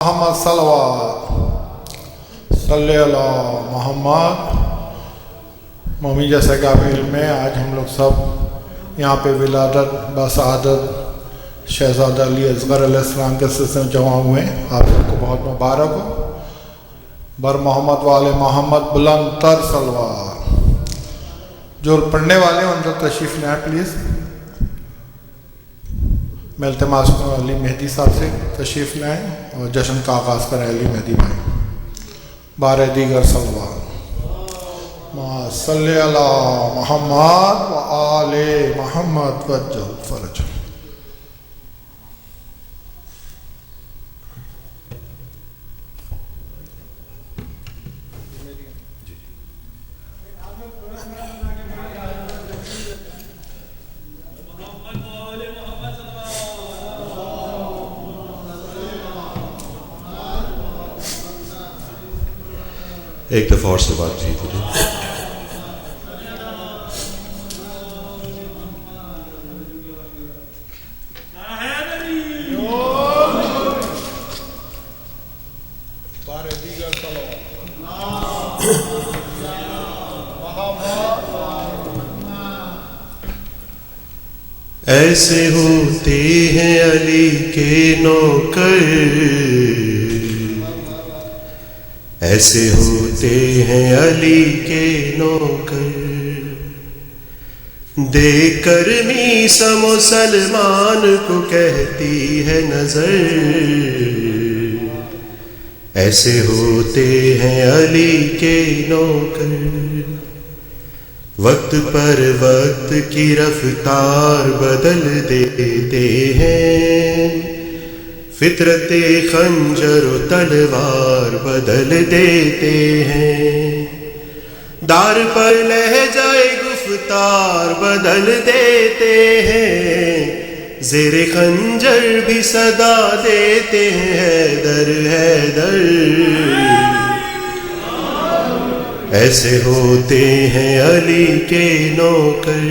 محمد صلوات صلی اللہ محمد۔ ممی جیسا کہ آپ علم ہے، آج ہم لوگ سب یہاں پہ ولادت بسعادت شہزادہ علی اصغر علیہ السلام کے سلسلے میں جمع ہوئے ہیں۔ آپ سب کو بہت مبارک ہو۔ بر محمد والے محمد بلند تر صلوات۔ جو پڑھنے والے ہیں ان کو تشریف لائیں پلیز۔ میں التماس کروں علی مہدی صاحب سے تشریف لائیں اور جشن کا آغاز کریں علی مہدی بھائی۔ بارہ دیگر صلوات۔ ما صلی اللہ محمد و آل محمد وجہ فرج۔ ایک دفعہ اور سے بات چیت ہوئی۔ ایسے ہوتے ہیں علی کے نوکر، ایسے ہوتے ہیں علی کے نوکر، دیکھ کر میسا مسلمان کو کہتی ہے نظر، ایسے ہوتے ہیں علی کے نوکر، وقت پر وقت کی رفتار بدل دیتے ہیں، فطرت خنجر و تلوار بدل دیتے ہیں، دار پر لہجہ گفتار بدل دیتے ہیں، زیر خنجر بھی صدا دیتے ہیں حیدر حیدر، ایسے ہوتے ہیں علی کے نوکر۔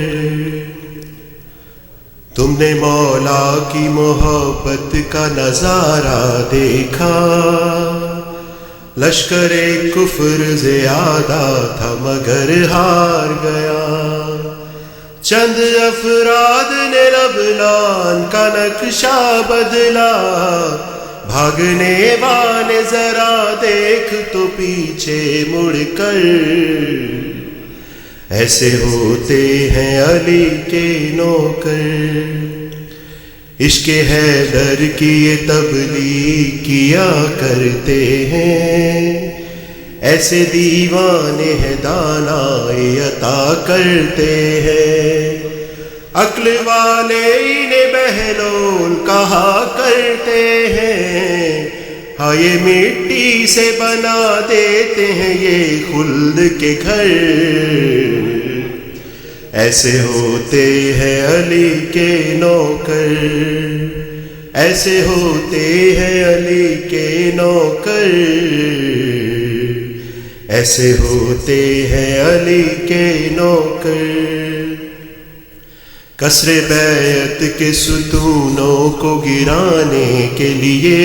تم نے مولا کی محبت کا نظارہ دیکھا، لشکر کفر زیادہ تھا مگر ہار گیا، چند افراد نے لبنان کا نقشہ بدلا، بھاگنے والے ذرا دیکھ تو پیچھے مڑ کر، ایسے ہوتے ہیں علی کے نوکر، عشق حیدر کی یہ تبلیغ کیا کرتے ہیں، ایسے دیوانے ہیں دانائی عطا کرتے ہیں، عقل والے انہیں بہلول کہا کرتے ہیں، ہاں یہ مٹی سے بنا دیتے ہیں یہ خلد کے گھر، ایسے ہوتے ہیں علی کے نوکر، ایسے ہوتے ہیں علی کے نوکر، ایسے ہوتے ہیں علی کے نوکر، کسر بیعت کے ستونوں کو گرانے کے لیے،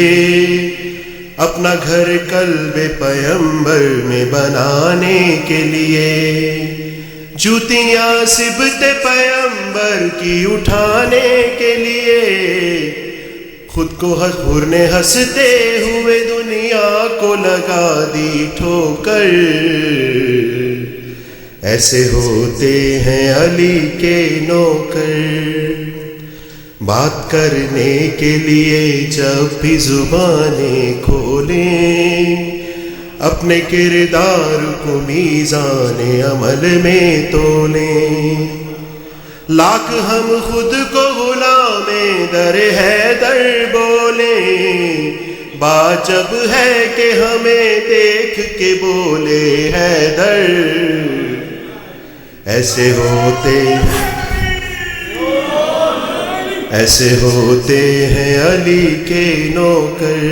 اپنا گھر قلب پیمبر میں بنانے کے لیے، جوتیاں صبت پیمبر کی اٹھانے کے لیے، خود کو حضور نے ہنستے ہوئے دنیا کو لگا دی ٹھوکر، ایسے ہوتے ہیں علی کے نوکر، بات کرنے کے لیے جب بھی زبانیں کھولیں، اپنے کردار کو میزان عمل میں تولیں، لاکھ ہم خود کو غلام در حیدر بولیں، بات جب ہے کہ ہمیں دیکھ کے بولے حیدر، ایسے ہوتے ہیں علی کے نوکر،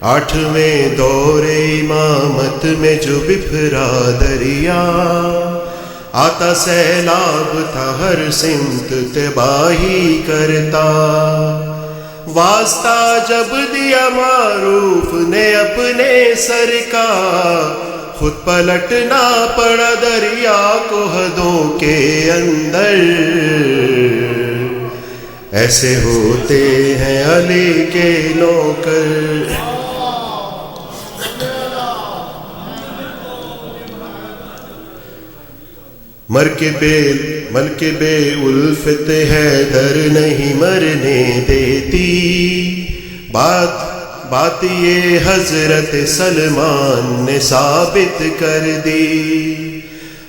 آٹھویں دور امامت میں جو بپھرا دریا، آتا سیلاب تھا ہر سمت تباہی کرتا، واسطہ جب دیا معروف نے اپنے سر کا، خود پلٹنا پڑا دریا کو حدوں کے اندر۔ ایسے ہوتے ہیں علی کے نوکر۔ مرکب الفت حیدر نہیں مرنے دیتی، بات یہ حضرت سلمان نے ثابت کر دی۔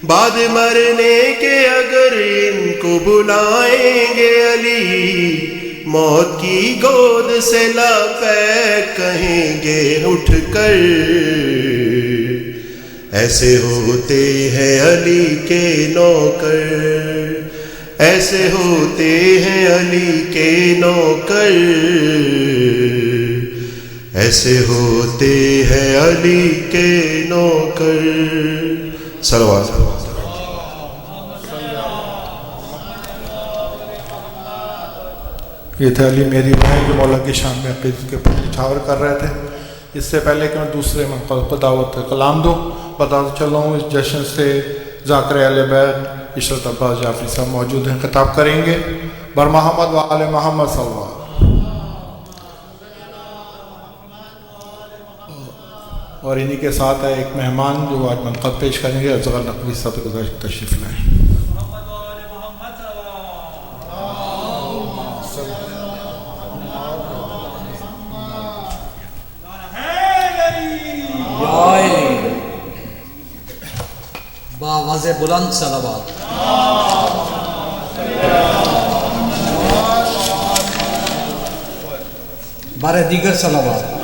بعد مرنے کے اگر ان کو بلائیں گے علی، موت کی گود سے لبیک کہیں گے اٹھ کر۔ ایسے ہوتے ہیں علی کے نوکر، ایسے ہوتے ہیں علی کے نوکر، ایسے ہوتے ہیں علی کے نوکر۔ صلوات۔ یہ تھے علی میری بہن جو مولا کی شان میں عقیدت کے پر نچھاور کر رہے تھے۔ اس سے پہلے کہ میں دوسرے منقل کو دعوت کلام دوں، بتاتا چلوں اس جشن سے ذاکر اہل بیت عشرت عباس جعفری صاحب موجود ہیں، خطاب کریں گے۔ بر محمد و آل محمد صلی اللہ علیہ وسلم۔ اور انہی کے ساتھ ہے ایک مہمان جو آج منقب پیش کریں گے، اصغر نقوی صاحب تشریف لائیں۔ باواز بلند صلوات۔ بارے دیگر صلوات۔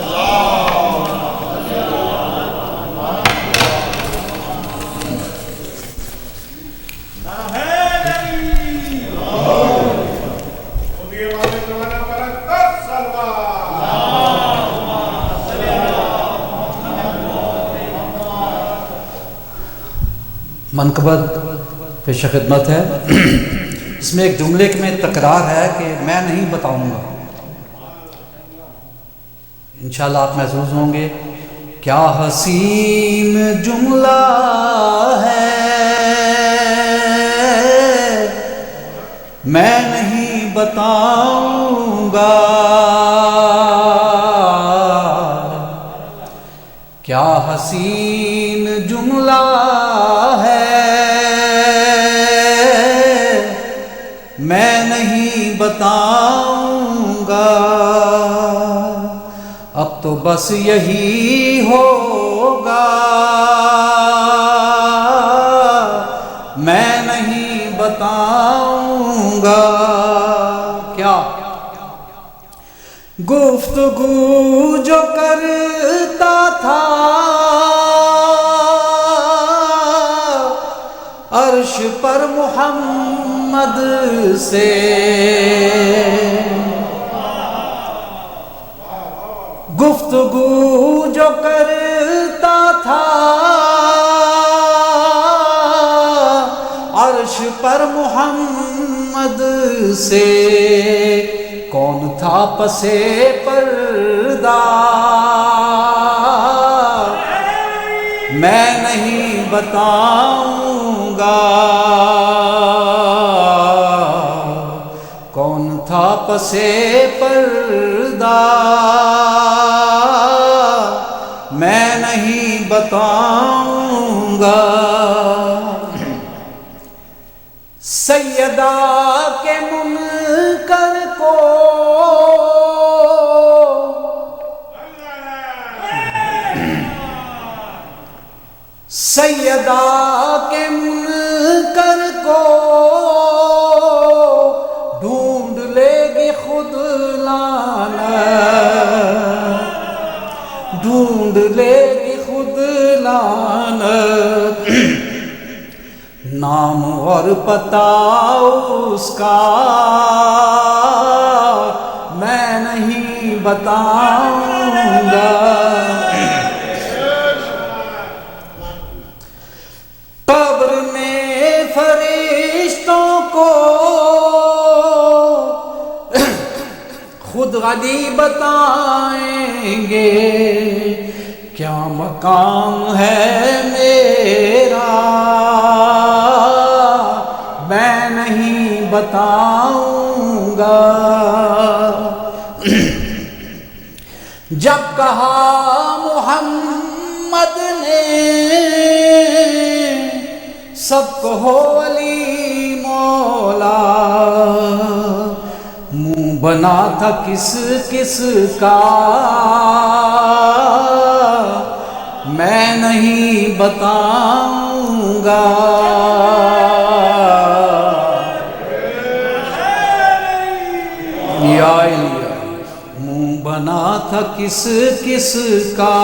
منقبت پیش خدمت ہے۔ اس میں ایک جملے میں تکرار ہے کہ میں نہیں بتاؤں گا، انشاءاللہ آپ محظوظ ہوں گے۔ کیا حسین جملہ ہے میں نہیں بتاؤں گا، کیا حسین جملہ میں نہیں بتاؤں گا، اب تو بس یہی ہوگا میں نہیں بتاؤں گا۔ کیا گفتگو جو کرتا تھا عرش پر محمد سے، گفتگو جو کرتا تھا عرش پر محمد سے، کون تھا پسے پردہ میں نہیں بتاؤں گا، کون تھا پسے پردہ میں نہیں بتاؤں گا۔ سیدہ کے منکر کو سیدہ کے منکر کو ڈھونڈ لے گی خود لعنت، ڈھونڈ لے گی خود لعنت، نام اور پتہ اس کا میں نہیں بتاؤں گا۔ قبر میں فرشتوں کو خود علی کیا مقام ہے میرا میں نہیں بتاؤں گا۔ جب کہا محمد نے سب کو ہو علی مولا، منہ بنا تھا کس کس کا میں نہیں بتاؤں گا۔ یا منہ بنا تھا کس کس کا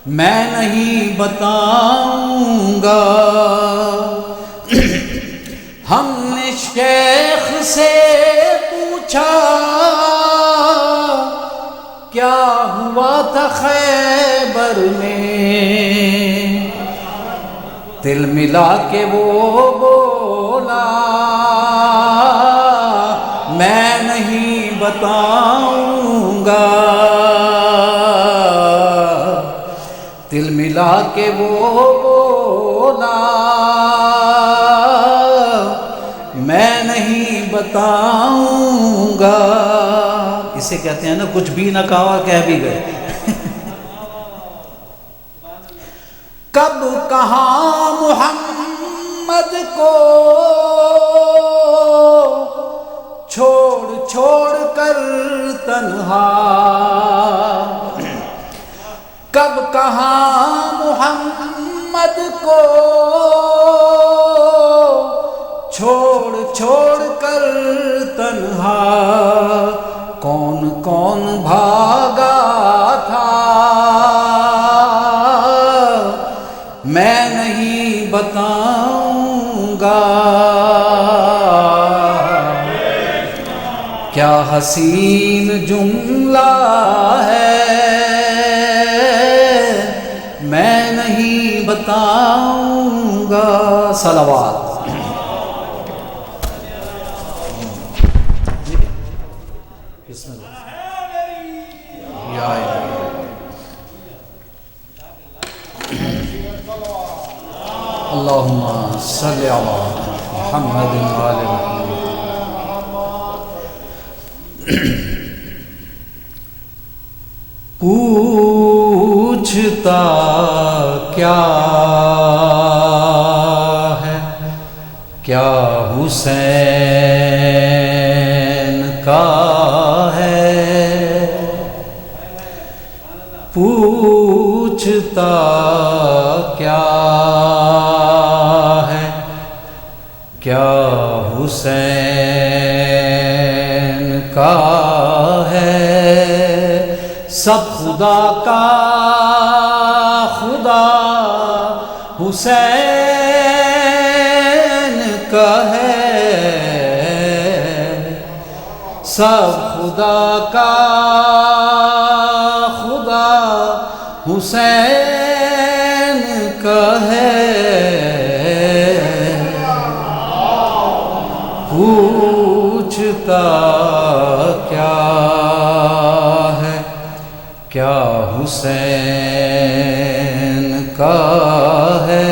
میں نہیں بتاؤں گا۔ ہم نے شیخ سے پوچھا کیا ہوا تھا خیبر میں، دل ملا کے وہ بولا میں نہیں بتاؤں گا۔ دل ملا کے وہ بولا میں نہیں بتاؤں گا۔ اسے کہتے ہیں نا کچھ بھی نہ کہا اور کہہ بھی گئے۔ کب کہاں محمد کو چھوڑ چھوڑ کر تنہا، کب کہاں محمد کو چھوڑ چھوڑ کر تنہا، کون کون بھاگا تھا میں نہیں بتاؤں گا۔ کیا حسین جملہ ہے میں نہیں بتاؤں گا۔ صلوات۔ بسم اللہ۔ یا اللہم صلی علی محمد وآل محمد۔ پوچھتا کیا ہے کیا حسین کا ہے، پوچھتا کیا ہے کیا حسین کا ہے، سب خدا کا خدا حسین کا ہے، سب خدا کا خدا حسین کا ہے، پوچھتا کیا ہے کیا حسین کا ہے۔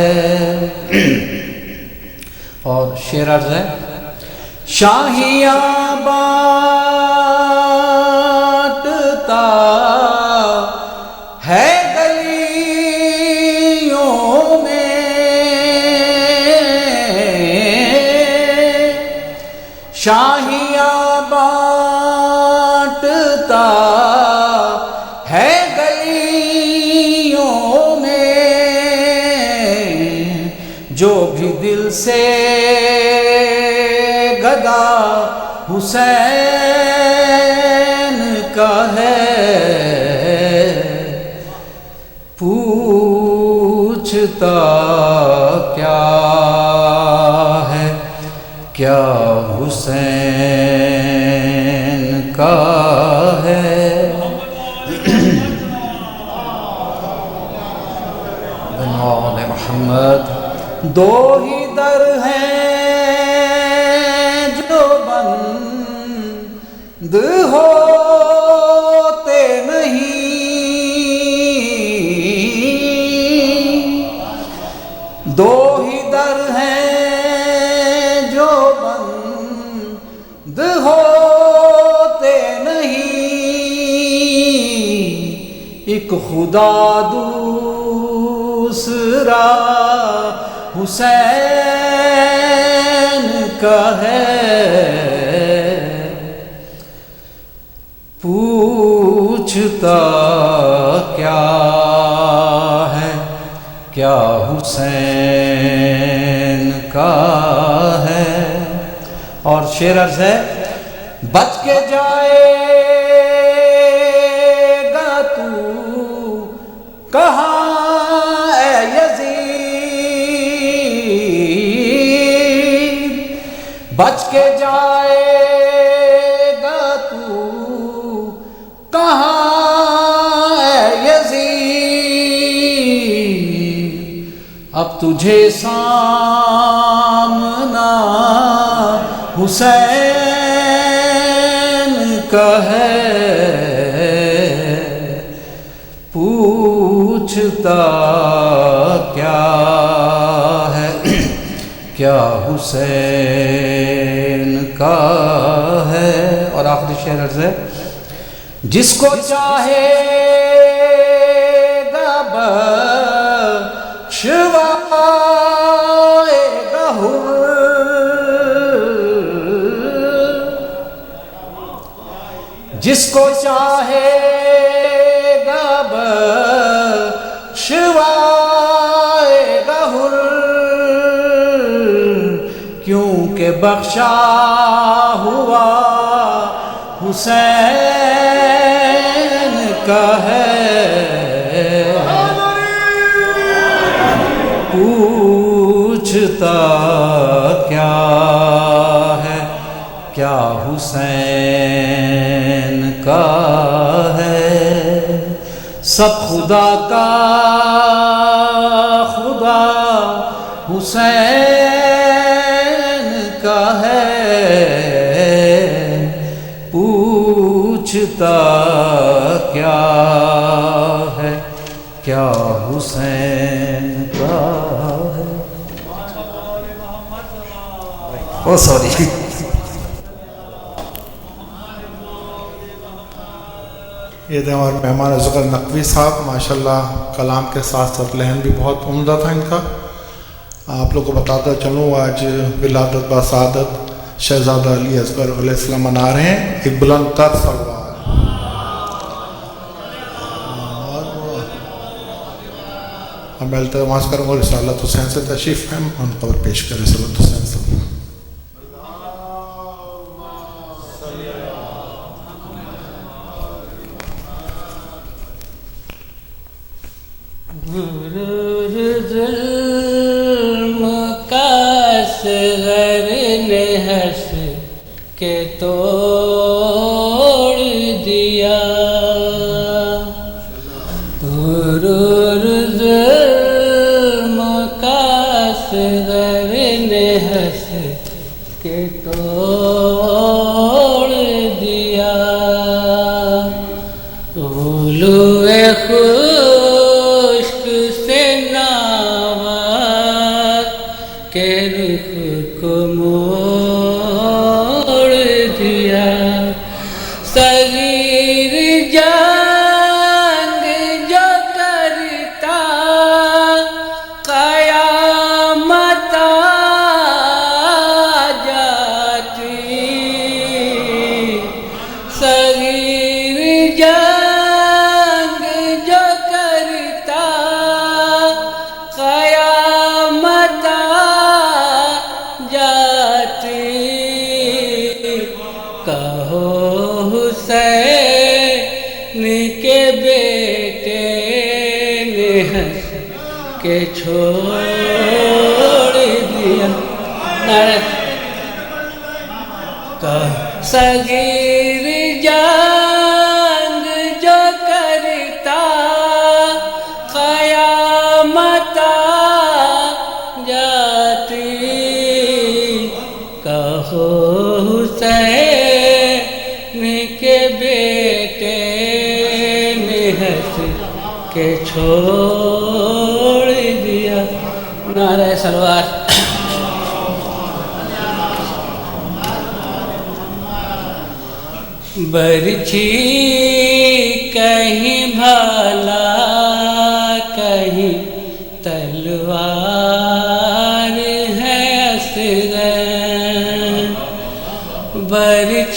اور شعر عرض ہے، شاہیاں بانٹتا ہے گلیوں میں، شاہیاں بانٹتا ہے گلیوں میں، جو بھی دل سے گدا حسین کا ہے، پوچھتا کیا ہے کیا حسین کا ہے۔ بنوال محمد۔ دو ہی در ہیں جو بند ہو ایک خدا دوسرا حسین کا ہے، پوچھتا کیا ہے، کیا حسین کا ہے۔ اور شعر عرض ہے، بچ کے جائے گا تو کہاں اے یزید، بچ کے جائے گا تو کہاں اے یزید، اب تجھے سامنا حسین کا ہے، پوچھتا کیا ہے، کیا حسین کا ہے۔ اور آخری شعر عرض ہے، جس کو چاہے گا بخشوائے گا حر، جس کو چاہے گا بخشوائے گا حر، کیونکہ بخشا ہوا حسین کا ہے، پوچھتا کیا ہے، کیا حسین کا ہے۔ سب خدا کا خدا حسین کا ہے، پوچھتا کیا ہے، کیا حسین کا ہے۔ او سوری، یہ تھے ہمارے مہمان ذکر نقوی صاحب، ماشاءاللہ کلام کے ساتھ ساتھ لہن بھی بہت عمدہ تھا ان کا۔ آپ لوگ کو بتاتا چلوں، آج ولادت بسعادت شہزادہ علی اصغر علیہ السلام منا رہے ہیں، ایک بلند تر سلوات۔ میں التماس کروں گا رسالت حسین سے تشریف ہے، ان کو پیش کریں رسالت حسین سے۔ ظلم کا اصغر نے ہنس کے توڑ دیا، غرور ظلم کا اصغر نے ہنس کے توڑ دیا، غلوئے خشک سے ناوک کے رخ کو موڑ دیا، صغیر جنگ جو کرتا قیامت آ جاتی، صغیر جنگ جو کرتا قیامت آ جاتی، کہو حسین کے بیٹے نے ہنس کے چھوڑ دیا، صغیر جنگ جو کرتا قیامت آ جاتی، کہو حسین کے بیٹے نے ہنس کے چھوڑ دیا۔ نعرہ سلوات۔ برچھی کہیں بھالا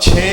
6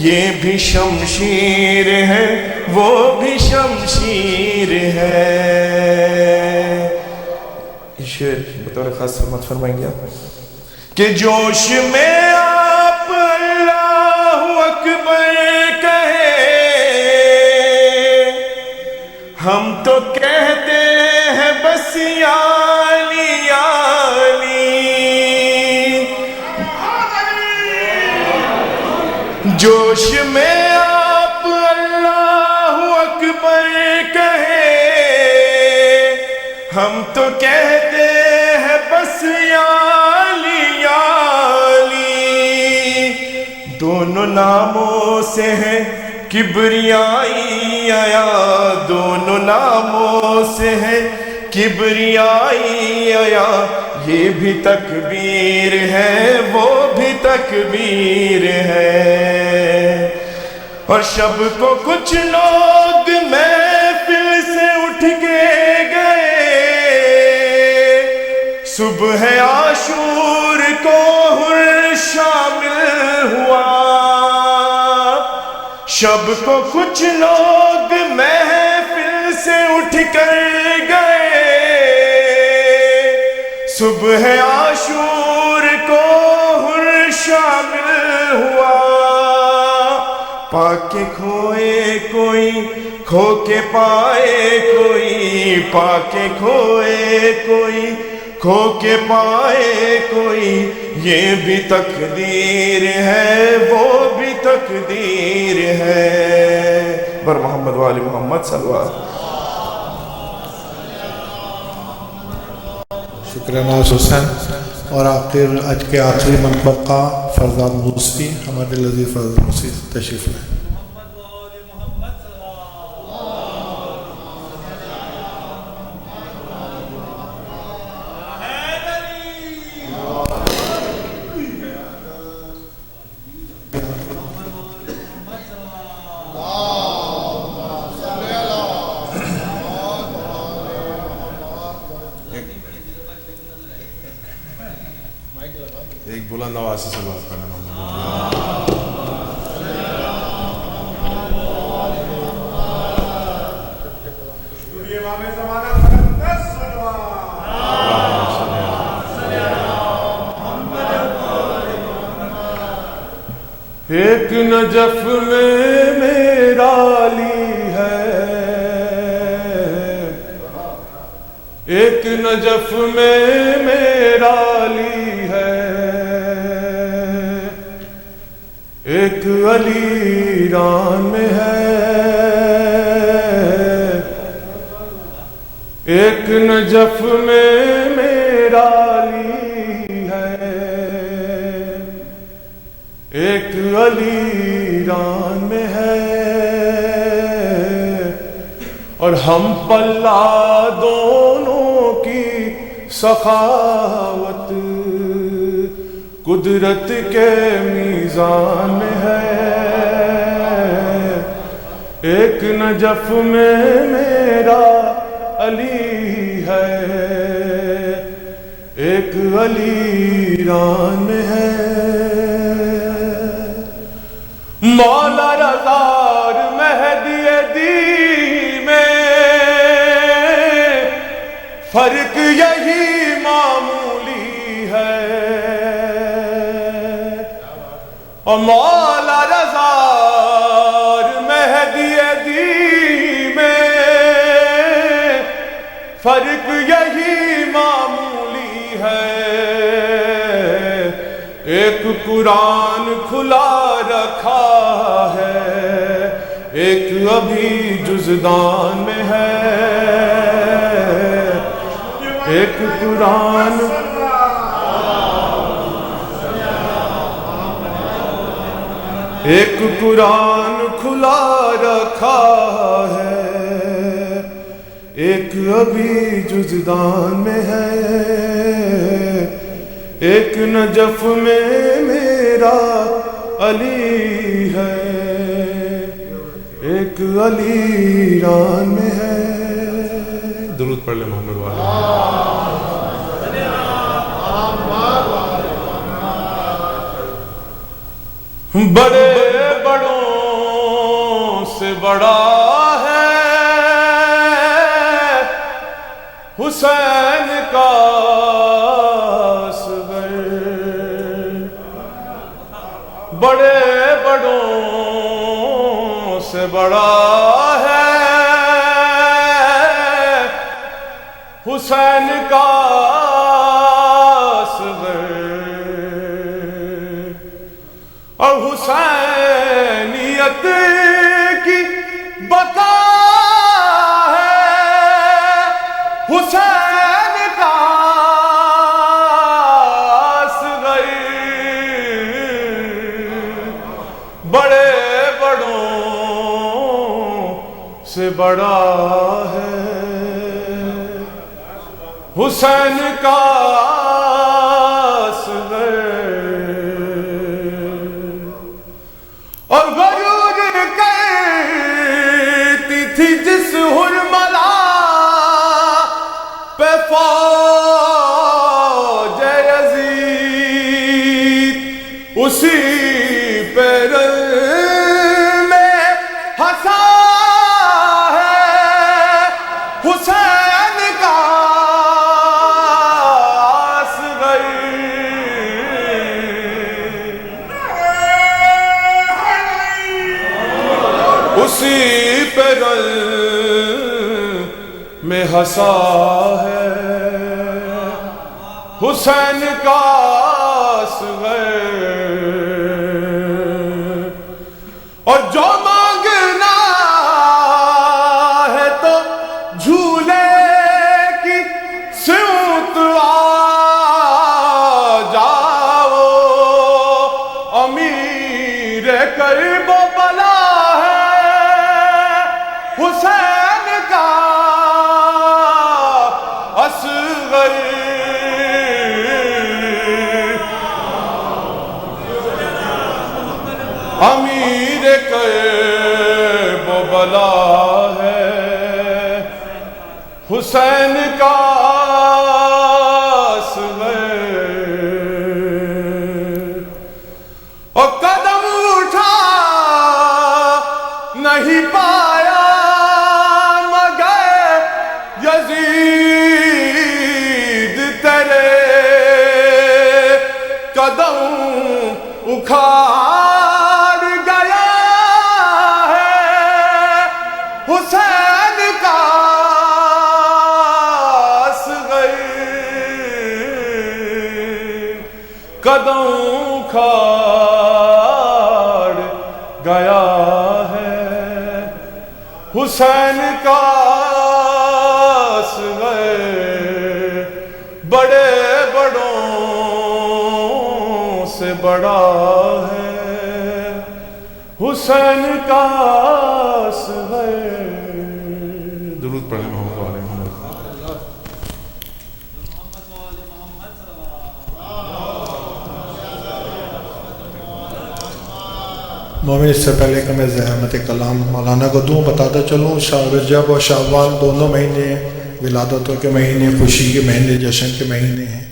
یہ بھی شمشیر ہے وہ بھی شمشیر ہے. یہ شعر بطور خاص فرمات فرمائیں گے آپ کہ جوش میں آپ اللہ اکبر کہے ہم تو کہتے ہیں بس یا علی یا علی. جوش میں آپ اللہ اکبر کہے ہم تو کہتے ہیں بس یا علی یا علی. دونوں ناموں سے ہے کبریائی آیا, دونوں ناموں سے ہے کبریائی آیا. یہ بھی تکبیر ہے وہ بھی تکبیر ہے. اور شب کو کچھ لوگ محفل سے اٹھ کے گئے, صبح عاشور کو حر شامل ہوا. شب کو کچھ لوگ محفل سے اٹھ کر گئے, صبح عاشور کو حر شامل ہوا. پا کے کھوئے کوئی کھو کے پائے کوئی, پا کے کھوئے کوئی کھو کے پائے کوئی. یہ بھی تقدیر ہے وہ بھی تقدیر ہے. بر محمد و آل محمد صلی اللہ علیہ وسلم. شکریہ ناز حسین. اور آخر آج کے آخری منقب کا فرزاد موسوی, ہمارے لذیذ فرزاد موسوی تشریف لائیں. ایک بلند آواز سے سلوات کرنا. ایک نجف میں میرا علی ہے, ایک نجف میں میرا علی ہے, ایک علی ایران میں ہے. ایک نجف میں میرا علی ہے, ایک علی ایران میں ہے. اور ہم پلہ دونوں کی سخاوت قدرت کے میزان میں ہے. ایک نجف میں میرا علی ہے, ایک علی ایران میں ہے. مولا رضا اور مہدی دی میں فرق یہی معمولی ہے. اور مولا رضا اور مہدی دی میں فرق یہی معمولی ہے. ایک قرآن کھلا رکھا ہے, ایک ابھی جزدان میں ہے. ایک قرآن ایک قرآن کھلا رکھا ہے, ایک ابھی جزدان میں ہے. ایک نجف میں میرا علی ہے, ایک علی ایران میں ہے. درود پڑھ لیں محمد والا. بڑے بڑوں بڑا ہے حسین کا اصغر، بڑے بڑوں سے بڑا ہے حسین کا اصغر، اور حسینیت کی بقا ہے حسین کا اصغر، بڑے بڑوں سے بڑا ہے حسین کا اصغر، اور غرور کرتی تھی جس حرملا پہ فوج یزید، اسی پہ رل میں ہنسا ہے حسین کا اصغر، اسی پہ رل میں ہنسا ہے حسین کا اصغر، اور جو مانگنا ہے تو جھولے کی سمت آ جاؤ، امیر کرب و بلا ہے حسین کا اصغر، امیر کرب و بلا ہے حسین کا اصغر، اور قدم اٹھا نہیں پایا مگر یزید تیرے قدم اکھاڑ گیا ہے حسین کا اصغر، قدم اکھاڑ گیا ہے حسین کا اصغر، بڑے بڑوں سے بڑا ہے حسین کا اصغر۔ درود پڑھیں محمد علیہ محمد۔ مومن اس سے پہلے کہ میں زحمت کلام مولانا کو دوں، بتاتا چلوں شاہ رجب اور شعبان دونوں مہینے ولادتوں کے مہینے، خوشی کے مہینے، جشن کے مہینے ہیں۔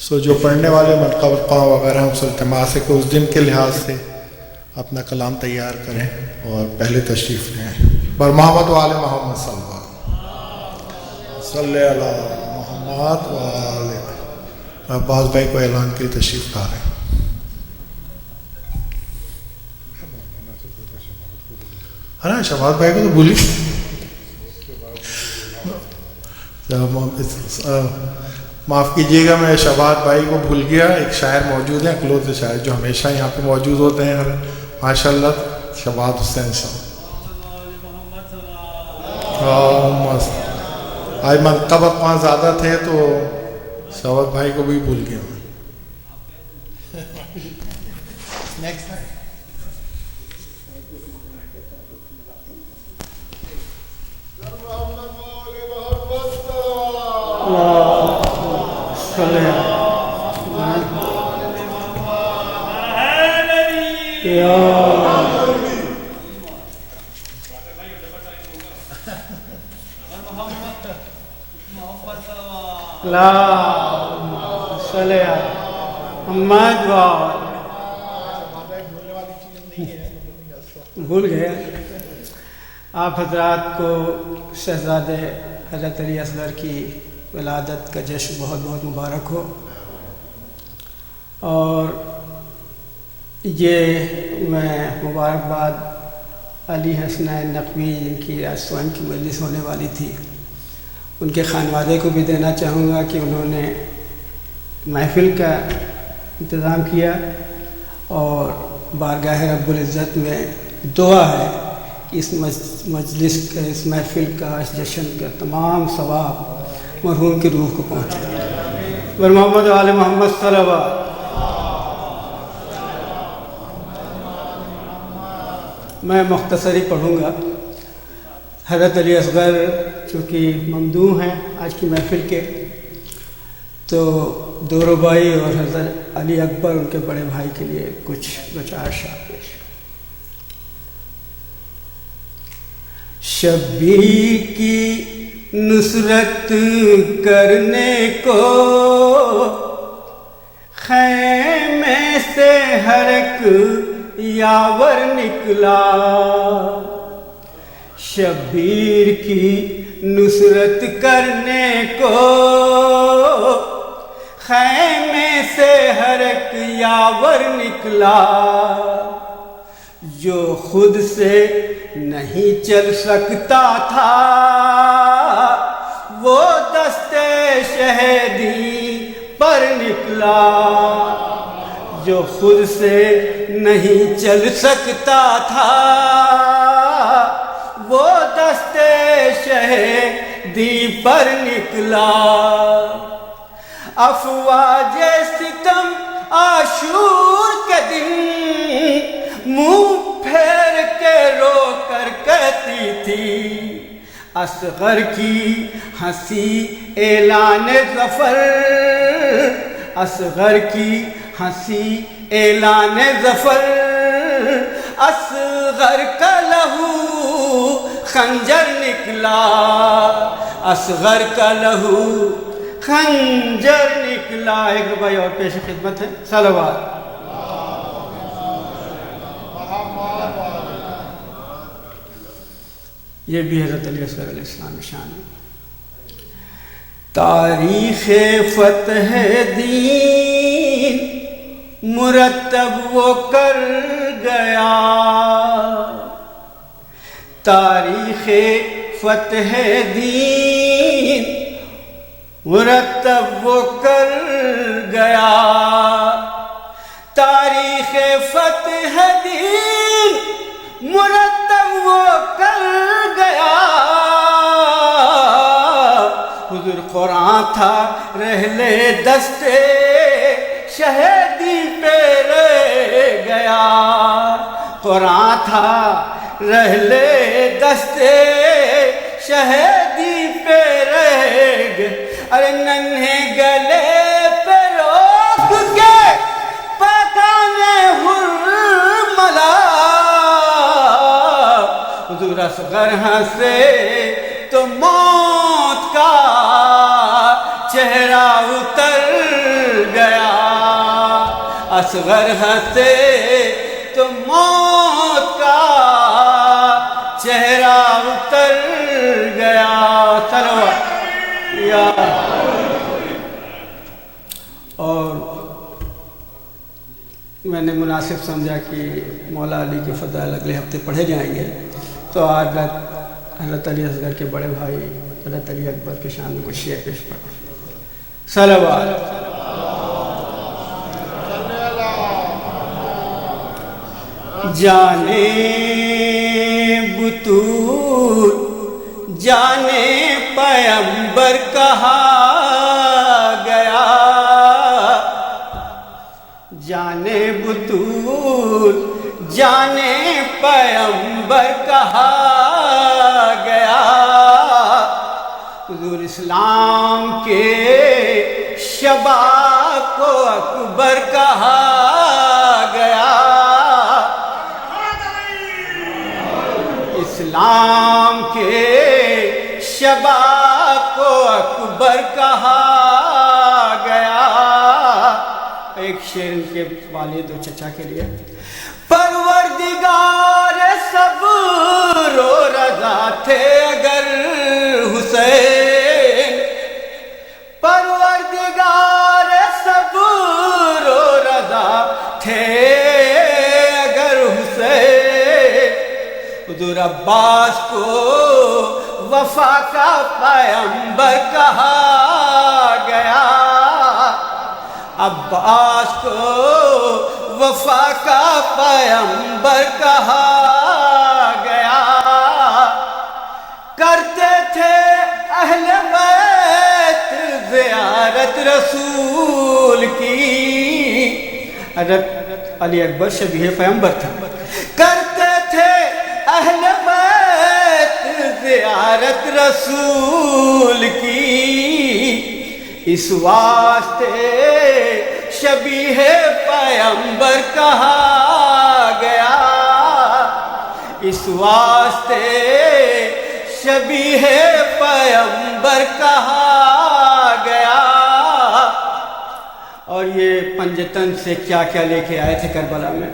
سو جو پڑھنے والے منقبت وغیرہ ہم سے التماس ہے کہ اس دن کے لحاظ سے اپنا کلام تیار کریں اور پہلے تشریف لیں۔ بر محمد و آل محمد صلی اللہ محمد و آل عباس بھائی کو اعلان کے تشریف لا رہے ہیں۔ ہاں شہباز بھائی کو تو بھولی، معاف کیجیے گا میں شہباز بھائی کو بھول گیا۔ ایک شاعر موجود ہیں، کلوز شاعر، جو ہمیشہ یہاں پہ موجود ہوتے ہیں ماشاء اللہ، شہباز حسین صاحب۔ آج منقبت وہاں زیادہ تھے تو شہباز بھائی کو بھی بھول گیا میں۔ بھول گئے آپ حضرات کو شہزادے حضرت علی اصغر کی ولادت کا جشن بہت بہت مبارک ہو. اور یہ میں مبارکباد علی حسنین نقوی جن کی آج سوئم کی مجلس ہونے والی تھی ان کے خانوادے کو بھی دینا چاہوں گا کہ انہوں نے محفل کا انتظام کیا اور بارگاہ رب العزت میں دعا ہے کہ اس مجلس کا، اس محفل کا، اس جشن کا تمام ثواب مرحوم کی روح کو پہنچے. ور محمد و آل محمد صلوات. میں مختصری پڑھوں گا. حضرت علی اصغر چونکہ ممدوح ہیں آج کی محفل کے، تو دو ربائی اور حضرت علی اکبر ان کے بڑے بھائی کے لیے کچھ دو چار شعر پیش. شبیر کی نصرت کرنے کو خیمے سے ہر ایک یاور نکلا. شبیر کی نصرت کرنے کو خیمے سے ہر ایک یاور نکلا. جو خود سے نہیں چل سکتا تھا وہ دستے شہیدی پر نکلا. جو خود سے نہیں چل سکتا تھا وہ دستے شہیدی پر نکلا. افواج ستم عاشور کے دن منہ پھیر کے رو کر کہتی تھی اصغر کی ہنسی اعلان ظفر. اصغر کی ہنسی اعلان ظفر. اصغر کا لہو خنجر نکلا. اصغر کا لہو خنجر نکلا. ایک ربائی اور پیش خدمت ہے. صلوات. یہ بھی حضرت علی اصغر علیہ السلام شان ہے. تاریخ فتح دین مرتب وہ کر گیا. تاریخ فتح دین مرتب وہ کر گیا. تاریخ فتح دین مرتب وہ کر گیا. حضور قرآن تھا رحلے دستے شہیدی پہ رہ گیا. قرآن تھا رحلے دستے شہیدی پہ رہ گیا. ارے ننھے گلے پہ روک کے پکانے حرملا. حضور اصغر ہنسے تو موت کا چہرہ اتر گیا. اصغر ہنسے تو موت کا چہرہ اتر گیا. صلوات. اور میں نے مناسب سمجھا کہ مولا علی کے فضائل اگلے ہفتے پڑھے جائیں گے، تو آج حضرت علی اصغر کے بڑے بھائی حضرت علی اکبر کے شان میں کچھ شعر پیش پڑھیں. صلوات. جانے بطول جانے پیمبر کہا گیا. جانے بطول جانے پیمبر کہا گیا. حضور اسلام کے شباب کو اکبر کہا گیا. اسلام کے شباب کو اکبر کہا گیا. ایک شعر ان کے والد و چچا کے لیے. پروردگار سب رو رہا رضا تھے اگر حسین، پروردگار صبر و رضا تھے اگر حسین، حضور عباس کو وفا کا پیغمبر کہا گیا، عباس کو وفا کا پیغمبر کہا گیا، کرتے تھے اہل بیت زیارت رسول کی، حضرت علی اکبر شبیہ پیغمبر تھا، کرتے تھے اہل بیت زیارت رسول کی، اس واسطے شبیہ پیغمبر کہا گیا، اس واسطے شبیہ پیغمبر کہا گیا۔ اور یہ پنجتن سے کیا کیا لے کے آئے تھے کربلا میں،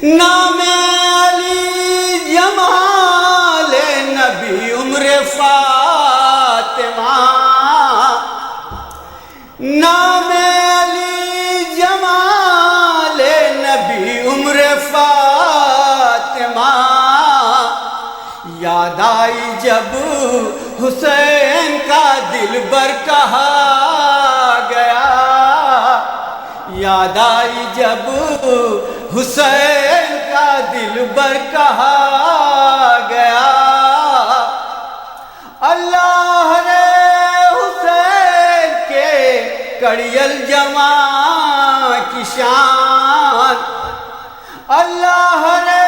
نام علی جمال نبی عمر فاطمہ، نام علی جمال نبی عمر فاطمہ، یاد آئی جب حسین کا دلبر کہا گیا، یاد آئی جب حسین کا دلبر کہا گیا، اللہ نے حسین کے کڑی الجماں کی شان، اللہ نے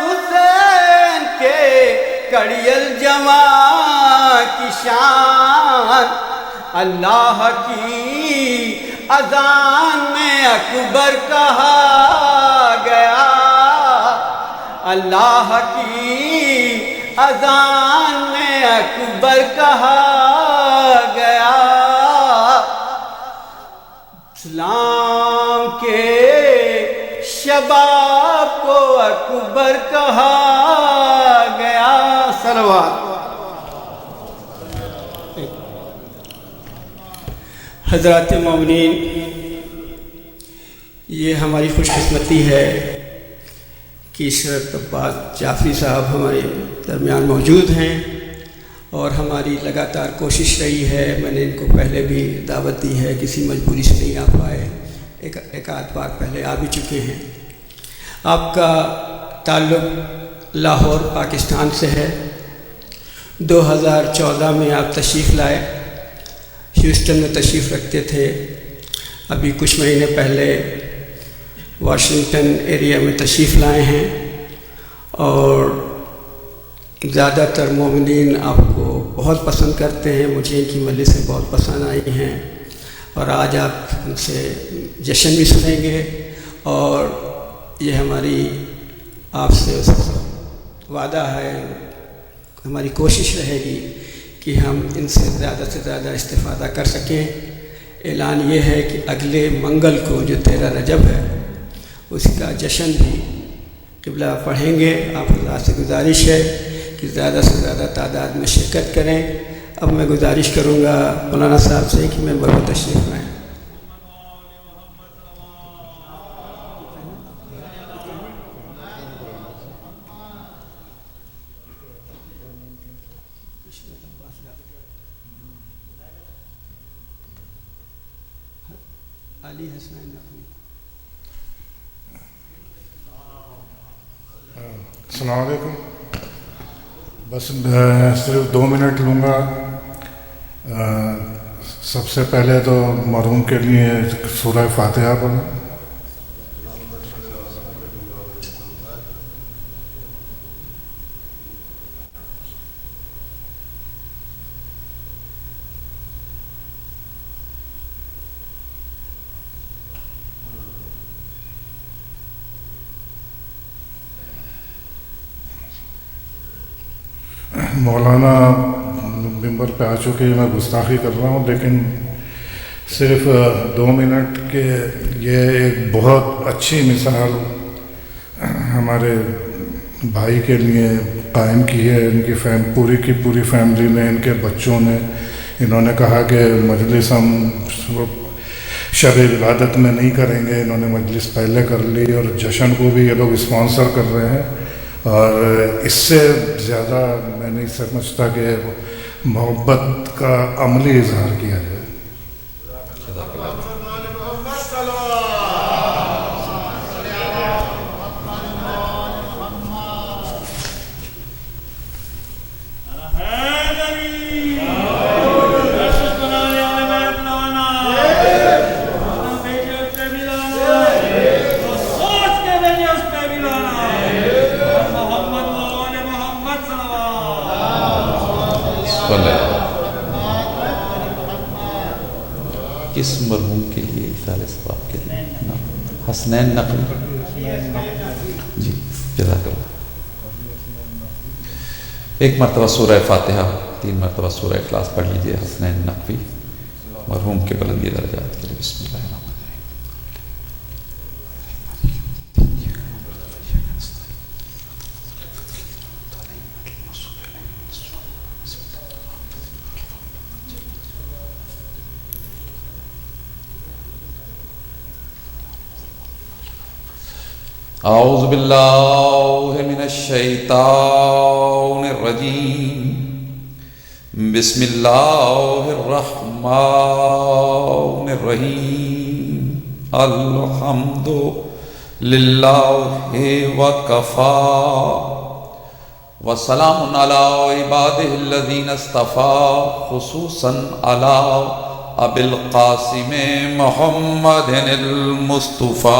حسین کے کڑی الجماں کی شان، اللہ کی اذان میں اکبر کہا گیا، اللہ کی اذان میں اکبر کہا گیا، اسلام کے شباب کو اکبر کہا گیا۔ صلوات۔ حضرات مومنین، یہ ہماری خوش قسمتی ہے کہ اشرف عباس جعفری صاحب ہمارے درمیان موجود ہیں، اور ہماری لگاتار کوشش رہی ہے، میں نے ان کو پہلے بھی دعوت دی ہے، کسی مجبوری سے نہیں آ پائے، ایک آدھ بار پہلے آ بھی چکے ہیں۔ آپ کا تعلق لاہور پاکستان سے ہے، 2014 میں آپ تشریف لائے، ہیوسٹن میں تشریف رکھتے تھے، ابھی کچھ مہینے پہلے واشنگٹن ایریا میں تشریف لائے ہیں، اور زیادہ تر مومنین آپ کو بہت پسند کرتے ہیں، مجھے ان کی مجلسیں بہت پسند آئی ہیں، اور آج آپ ان سے جشن بھی سنیں گے، اور یہ ہماری آپ سے وعدہ ہے، ہماری کوشش رہے گی کہ ہم ان سے زیادہ استفادہ کر سکیں۔ اعلان یہ ہے کہ اگلے منگل کو جو 13 رجب ہے، اس کا جشن بھی قبلہ پڑھیں گے۔ آپ حضرات سے گزارش ہے کہ زیادہ سے زیادہ تعداد میں شرکت کریں۔ اب میں گزارش کروں گا مولانا صاحب سے کہ ممبر پر تشریف لائیں۔ علی حسنین نقوی۔ السلام علیکم۔ بس میں صرف 2 منٹ لوں گا۔ سب سے پہلے تو مرحوم کے لیے سورہ فاتحہ پڑھیں۔ مولانا ممبر پہ آ چکے ہیں، میں گستاخی کر رہا ہوں، لیکن صرف 2 منٹ کے یہ ایک بہت اچھی مثال ہمارے بھائی کے لیے قائم کی ہے ان کی پوری فیملی نے, ان کے بچوں نے. انہوں نے کہا کہ مجلس ہم شب ولادت میں نہیں کریں گے. انہوں نے مجلس پہلے کر لی اور جشن کو بھی یہ لوگ اسپانسر کر رہے ہیں, اور اس سے زیادہ میں نہیں سمجھتا کہ محبت کا عملی اظہار کیا جائے. کس مرحوم کے لیے؟ ایصال ثواب کے لیے. حسنین نقوی جی, جزاک اللہ. ایک مرتبہ سورہ فاتحہ 3 مرتبہ سورہ اخلاص پڑھ لیجیے حسنین نقوی مرحوم کے بلندی درجات کے لیے. بسم اللہ الرحمن الرحیم. اعوذ باللہ من الشیطان الرجیم. بسم اللہ الرحمن الرحیم. الحمد للہ وکفا وسلام علی عبادہ الذین اصطفیٰ, خصوصاً علی ابی القاسم محمد المصطفیٰ.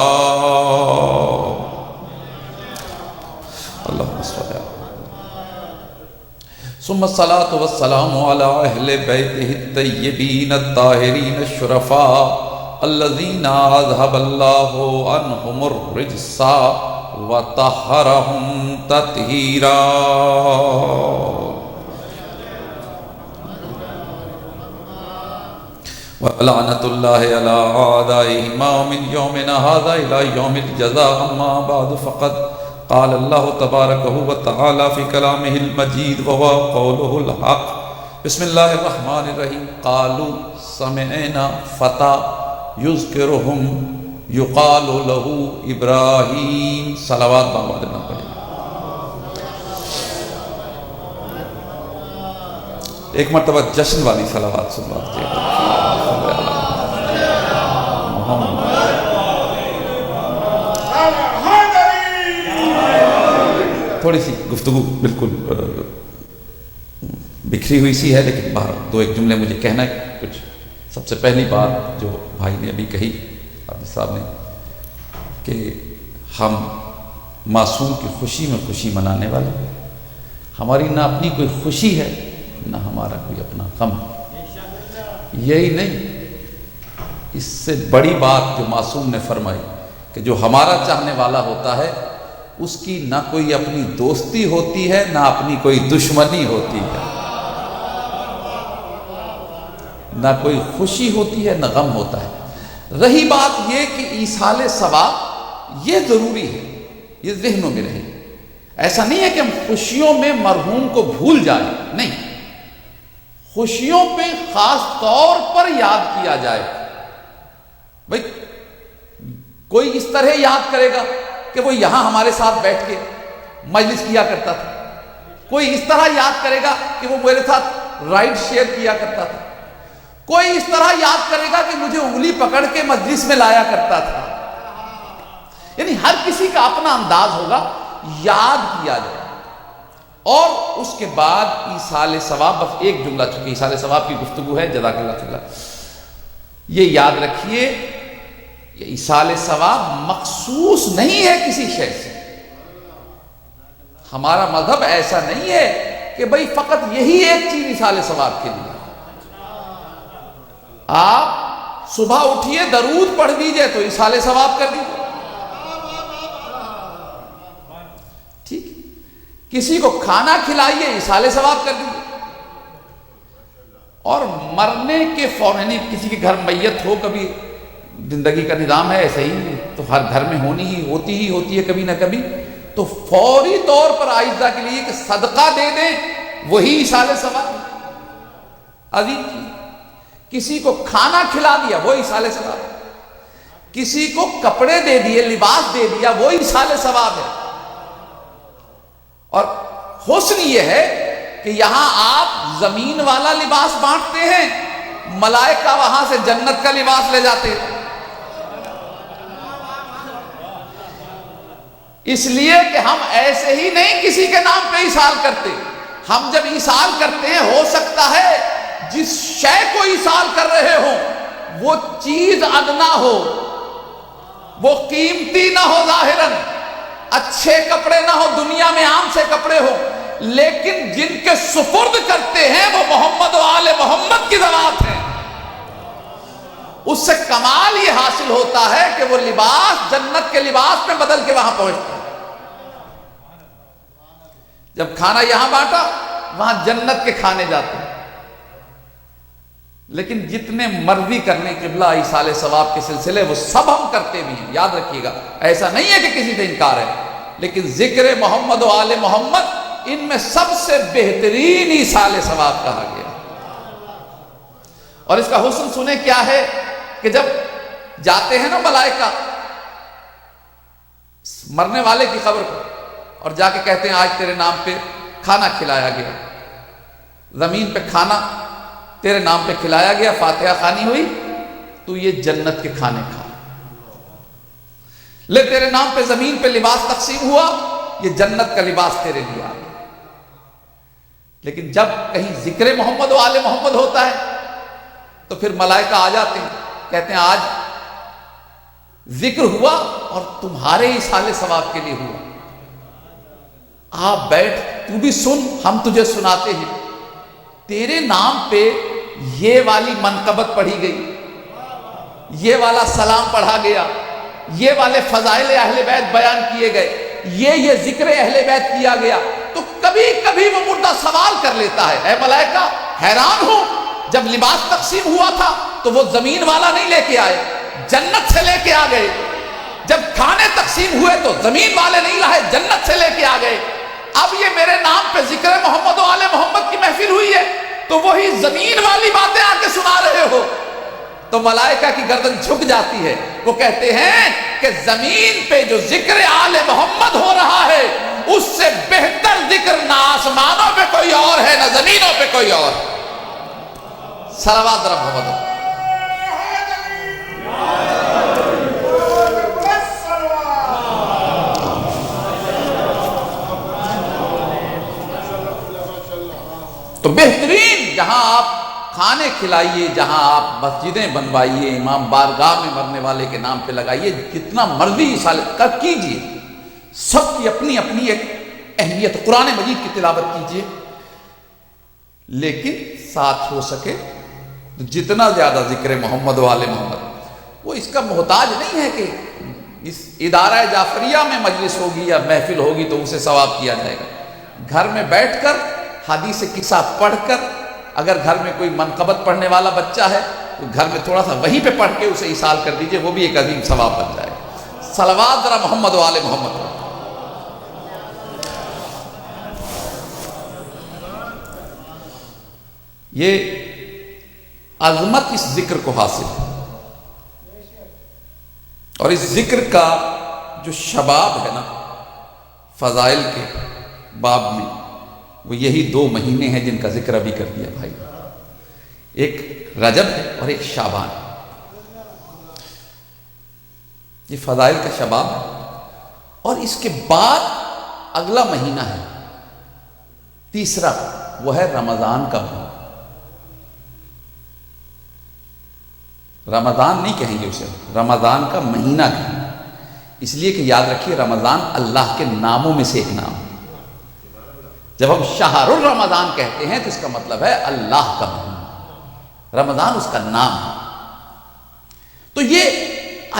اللہم صلی اللہ. ثم الصلاة والسلام علی اہل بیتہ الطیبین الطاہرین الشرفاء الذین اذھب اللہ عنہم الرجس وطہرہم تطہیرا. وَلَعْنَةُ اللَّهِ عَلَىٰ أَعْدَائِهِمَا مِنْ يَوْمِنَا هَٰذَا إِلَىٰ يَوْمِ الْجَزَاءِ. أَمَّا بَعْدُ فَقَدْ قال اللہ تبارک وتعالی فی کلامہ المجید وهو قولہ الحق. بسم اللہ الرحمن الرحیم. قالوا سمعنا فتى یذکرہم یقال لہ ابراہیم. صلوات بابا دینا پڑے. ایک مرتبہ جشن والی صلوات سنوات کیا. تھوڑی سی گفتگو بالکل بکھری ہوئی سی ہے, لیکن باہر 2-1 جملے مجھے کہنا ہے. کچھ سب سے پہلی بات جو بھائی نے ابھی کہی, عابد صاحب نے, کہ ہم معصوم کی خوشی میں خوشی منانے والے, ہماری نہ اپنی کوئی خوشی ہے نہ ہمارا کوئی اپنا غم. یہی نہیں, اس سے بڑی بات جو معصوم نے فرمائی کہ جو ہمارا چاہنے والا ہوتا ہے اس کی نہ کوئی اپنی دوستی ہوتی ہے نہ اپنی کوئی دشمنی ہوتی ہے, نہ کوئی خوشی ہوتی ہے نہ غم ہوتا ہے. رہی بات یہ کہ ایصال ثواب یہ ضروری ہے, یہ ذہنوں میں رہے. ایسا نہیں ہے کہ ہم خوشیوں میں مرحوم کو بھول جائیں, نہیں, خوشیوں پہ خاص طور پر یاد کیا جائے. بھئی کوئی اس طرح یاد کرے گا کہ وہ یہاں ہمارے ساتھ بیٹھ کے مجلس کیا کرتا تھا, کوئی اس طرح یاد کرے گا کہ وہ میرے ساتھ رائڈ شیئر کیا کرتا تھا, کوئی اس طرح یاد کرے گا کہ مجھے انگلی پکڑ کے مجلس میں لایا کرتا تھا. یعنی ہر کسی کا اپنا انداز ہوگا, یاد کیا جائے. اور اس کے بعد ایصال ثواب, بس ایک جملہ, چونکہ ایصال ثواب کی گفتگو ہے, جزاک اللہ خیر. یہ یاد رکھیے, یہ ایصال ثواب مخصوص نہیں ہے کسی شے سے. ہمارا مذہب ایسا نہیں ہے کہ بھئی فقط یہی ایک چیز ایصال ثواب کے لیے. آپ صبح اٹھیے درود پڑھ دیجئے تو ایصال ثواب کر دیجئے, ٹھیک. کسی کو کھانا کھلائیے, ایصال ثواب کر دیجئے. اور مرنے کے فوراً کسی کے گھر میت ہو, کبھی زندگی کا نظام ہے ایسے ہی, تو ہر گھر میں ہوتی ہی ہوتی ہے کبھی نہ کبھی, تو فوری طور پر آئندہ کے لیے کہ صدقہ دے دیں وہی ایصال ثواب ہے۔ عظیم چیز، کسی کو کھانا کھلا دیا وہ ایصال ثواب ہے، کسی کو کپڑے دے دیے، لباس دے دیا وہ ایصال ثواب ہے۔ اور حسن یہ ہے کہ یہاں آپ زمین والا لباس بانٹتے ہیں، ملائکہ وہاں سے جنت کا لباس لے جاتے ہیں، اس لیے کہ ہم ایسے ہی نہیں کسی کے نام پہ ایصال کرتے۔ ہم جب ایصال کرتے ہیں ہو سکتا ہے جس شے کو ایصال کر رہے ہوں وہ چیز ادنا ہو، وہ قیمتی نہ ہو، ظاہراً اچھے کپڑے نہ ہو، دنیا میں عام سے کپڑے ہو، لیکن جن کے سپرد کرتے ہیں وہ محمد و آل محمد کی ذوات ہیں۔ اس سے کمال یہ حاصل ہوتا ہے کہ وہ لباس جنت کے لباس میں بدل کے وہاں پہنچتا ہے۔ جب کھانا یہاں بانٹا وہاں جنت کے کھانے جاتے ہیں، لیکن جتنے مرضی کرنے قبلہ ایصال ثواب کے سلسلے وہ سب ہم کرتے بھی ہیں، یاد رکھیے گا، ایسا نہیں ہے کہ کسی سے انکار ہے، لیکن ذکر محمد و آل محمد ان میں سب سے بہترین ایصال ثواب کہا گیا۔ اور اس کا حسن سنیں کیا ہے کہ جب جاتے ہیں نا ملائکہ مرنے والے کی قبر پر اور جا کے کہتے ہیں آج تیرے نام پہ کھانا کھلایا گیا، زمین پہ کھانا تیرے نام پہ کھلایا گیا، فاتحہ خوانی ہوئی، تو یہ جنت کے کھانے کھا لے، تیرے نام پہ زمین پہ لباس تقسیم ہوا، یہ جنت کا لباس تیرے لیے آ گیا۔ لیکن جب کہیں ذکر محمد و آل محمد ہوتا ہے تو پھر ملائکہ آ جاتے ہیں، کہتے ہیں آج ذکر ہوا اور تمہارے ایصال ثواب کے لیے ہوا، آپ بیٹھ، تو بھی سن، ہم تجھے سناتے ہیں، تیرے نام پہ یہ والی منقبت پڑھی گئی، یہ والا سلام پڑھا گیا، یہ والے فضائل اہل بیت بیان کیے گئے، یہ ذکر اہل بیت کیا گیا۔ تو کبھی کبھی وہ مردہ سوال کر لیتا ہے، اے ملائکہ حیران ہوں، جب لباس تقسیم ہوا تھا تو وہ زمین والا نہیں لے کے آئے، جنت سے لے کے آ گئے، جب کھانے تقسیم ہوئے تو زمین والے نہیں لائے، جنت سے لے کے آ گئے، اب یہ میرے نام پہ ذکر محمد و آل محمد کی محفل ہوئی ہے تو وہی زمین والی باتیں آ کے سنا رہے ہو۔ تو ملائکہ کی گردن جھک جاتی ہے، وہ کہتے ہیں کہ زمین پہ جو ذکر آل محمد ہو رہا ہے اس سے بہتر ذکر نہ آسمانوں پہ کوئی اور ہے نہ زمینوں پہ کوئی اور۔ صلوات ذرا محمد۔ تو بہترین جہاں آپ کھانے کھلائیے، جہاں آپ مسجدیں بنوائیے، امام بارگاہ میں مرنے والے کے نام پہ لگائیے، جتنا مرضی سال کیجیے، سب کی اپنی اپنی ایک اہمیت، قرآن مجید کی تلاوت کیجیے، لیکن ساتھ ہو سکے تو جتنا زیادہ ذکر محمد و آل محمد، وہ اس کا محتاج نہیں ہے کہ اس ادارہ جعفریہ میں مجلس ہوگی یا محفل ہوگی تو اسے ثواب کیا جائے گا، گھر میں بیٹھ کر حدیث قصہ پڑھ کر، اگر گھر میں کوئی منقبت پڑھنے والا بچہ ہے تو گھر میں تھوڑا سا وہیں پہ پڑھ کے اسے ایصال کر دیجئے، وہ بھی ایک عظیم ثواب بن جائے گا۔ صلوات ذرا محمد و آل محمد۔ یہ عظمت اس ذکر کو حاصل ہے، اور اس ذکر کا جو شباب ہے نا فضائل کے باب میں، وہ یہی 2 مہینے ہیں جن کا ذکر ابھی کر دیا بھائی، ایک رجب ہے اور ایک شعبان۔ یہ فضائل کا شباب ہے، اور اس کے بعد اگلا مہینہ ہے تیسرا، وہ ہے رمضان کا مہینہ۔ رمضان نہیں کہیں گے اسے، رمضان کا مہینہ کہیں گے، اس لیے کہ یاد رکھیے رمضان اللہ کے ناموں میں سے ایک نام ہے۔ جب ہم شہر الرمضان کہتے ہیں تو اس کا مطلب ہے اللہ کا مہینہ، رمضان اس کا نام ہے۔ تو یہ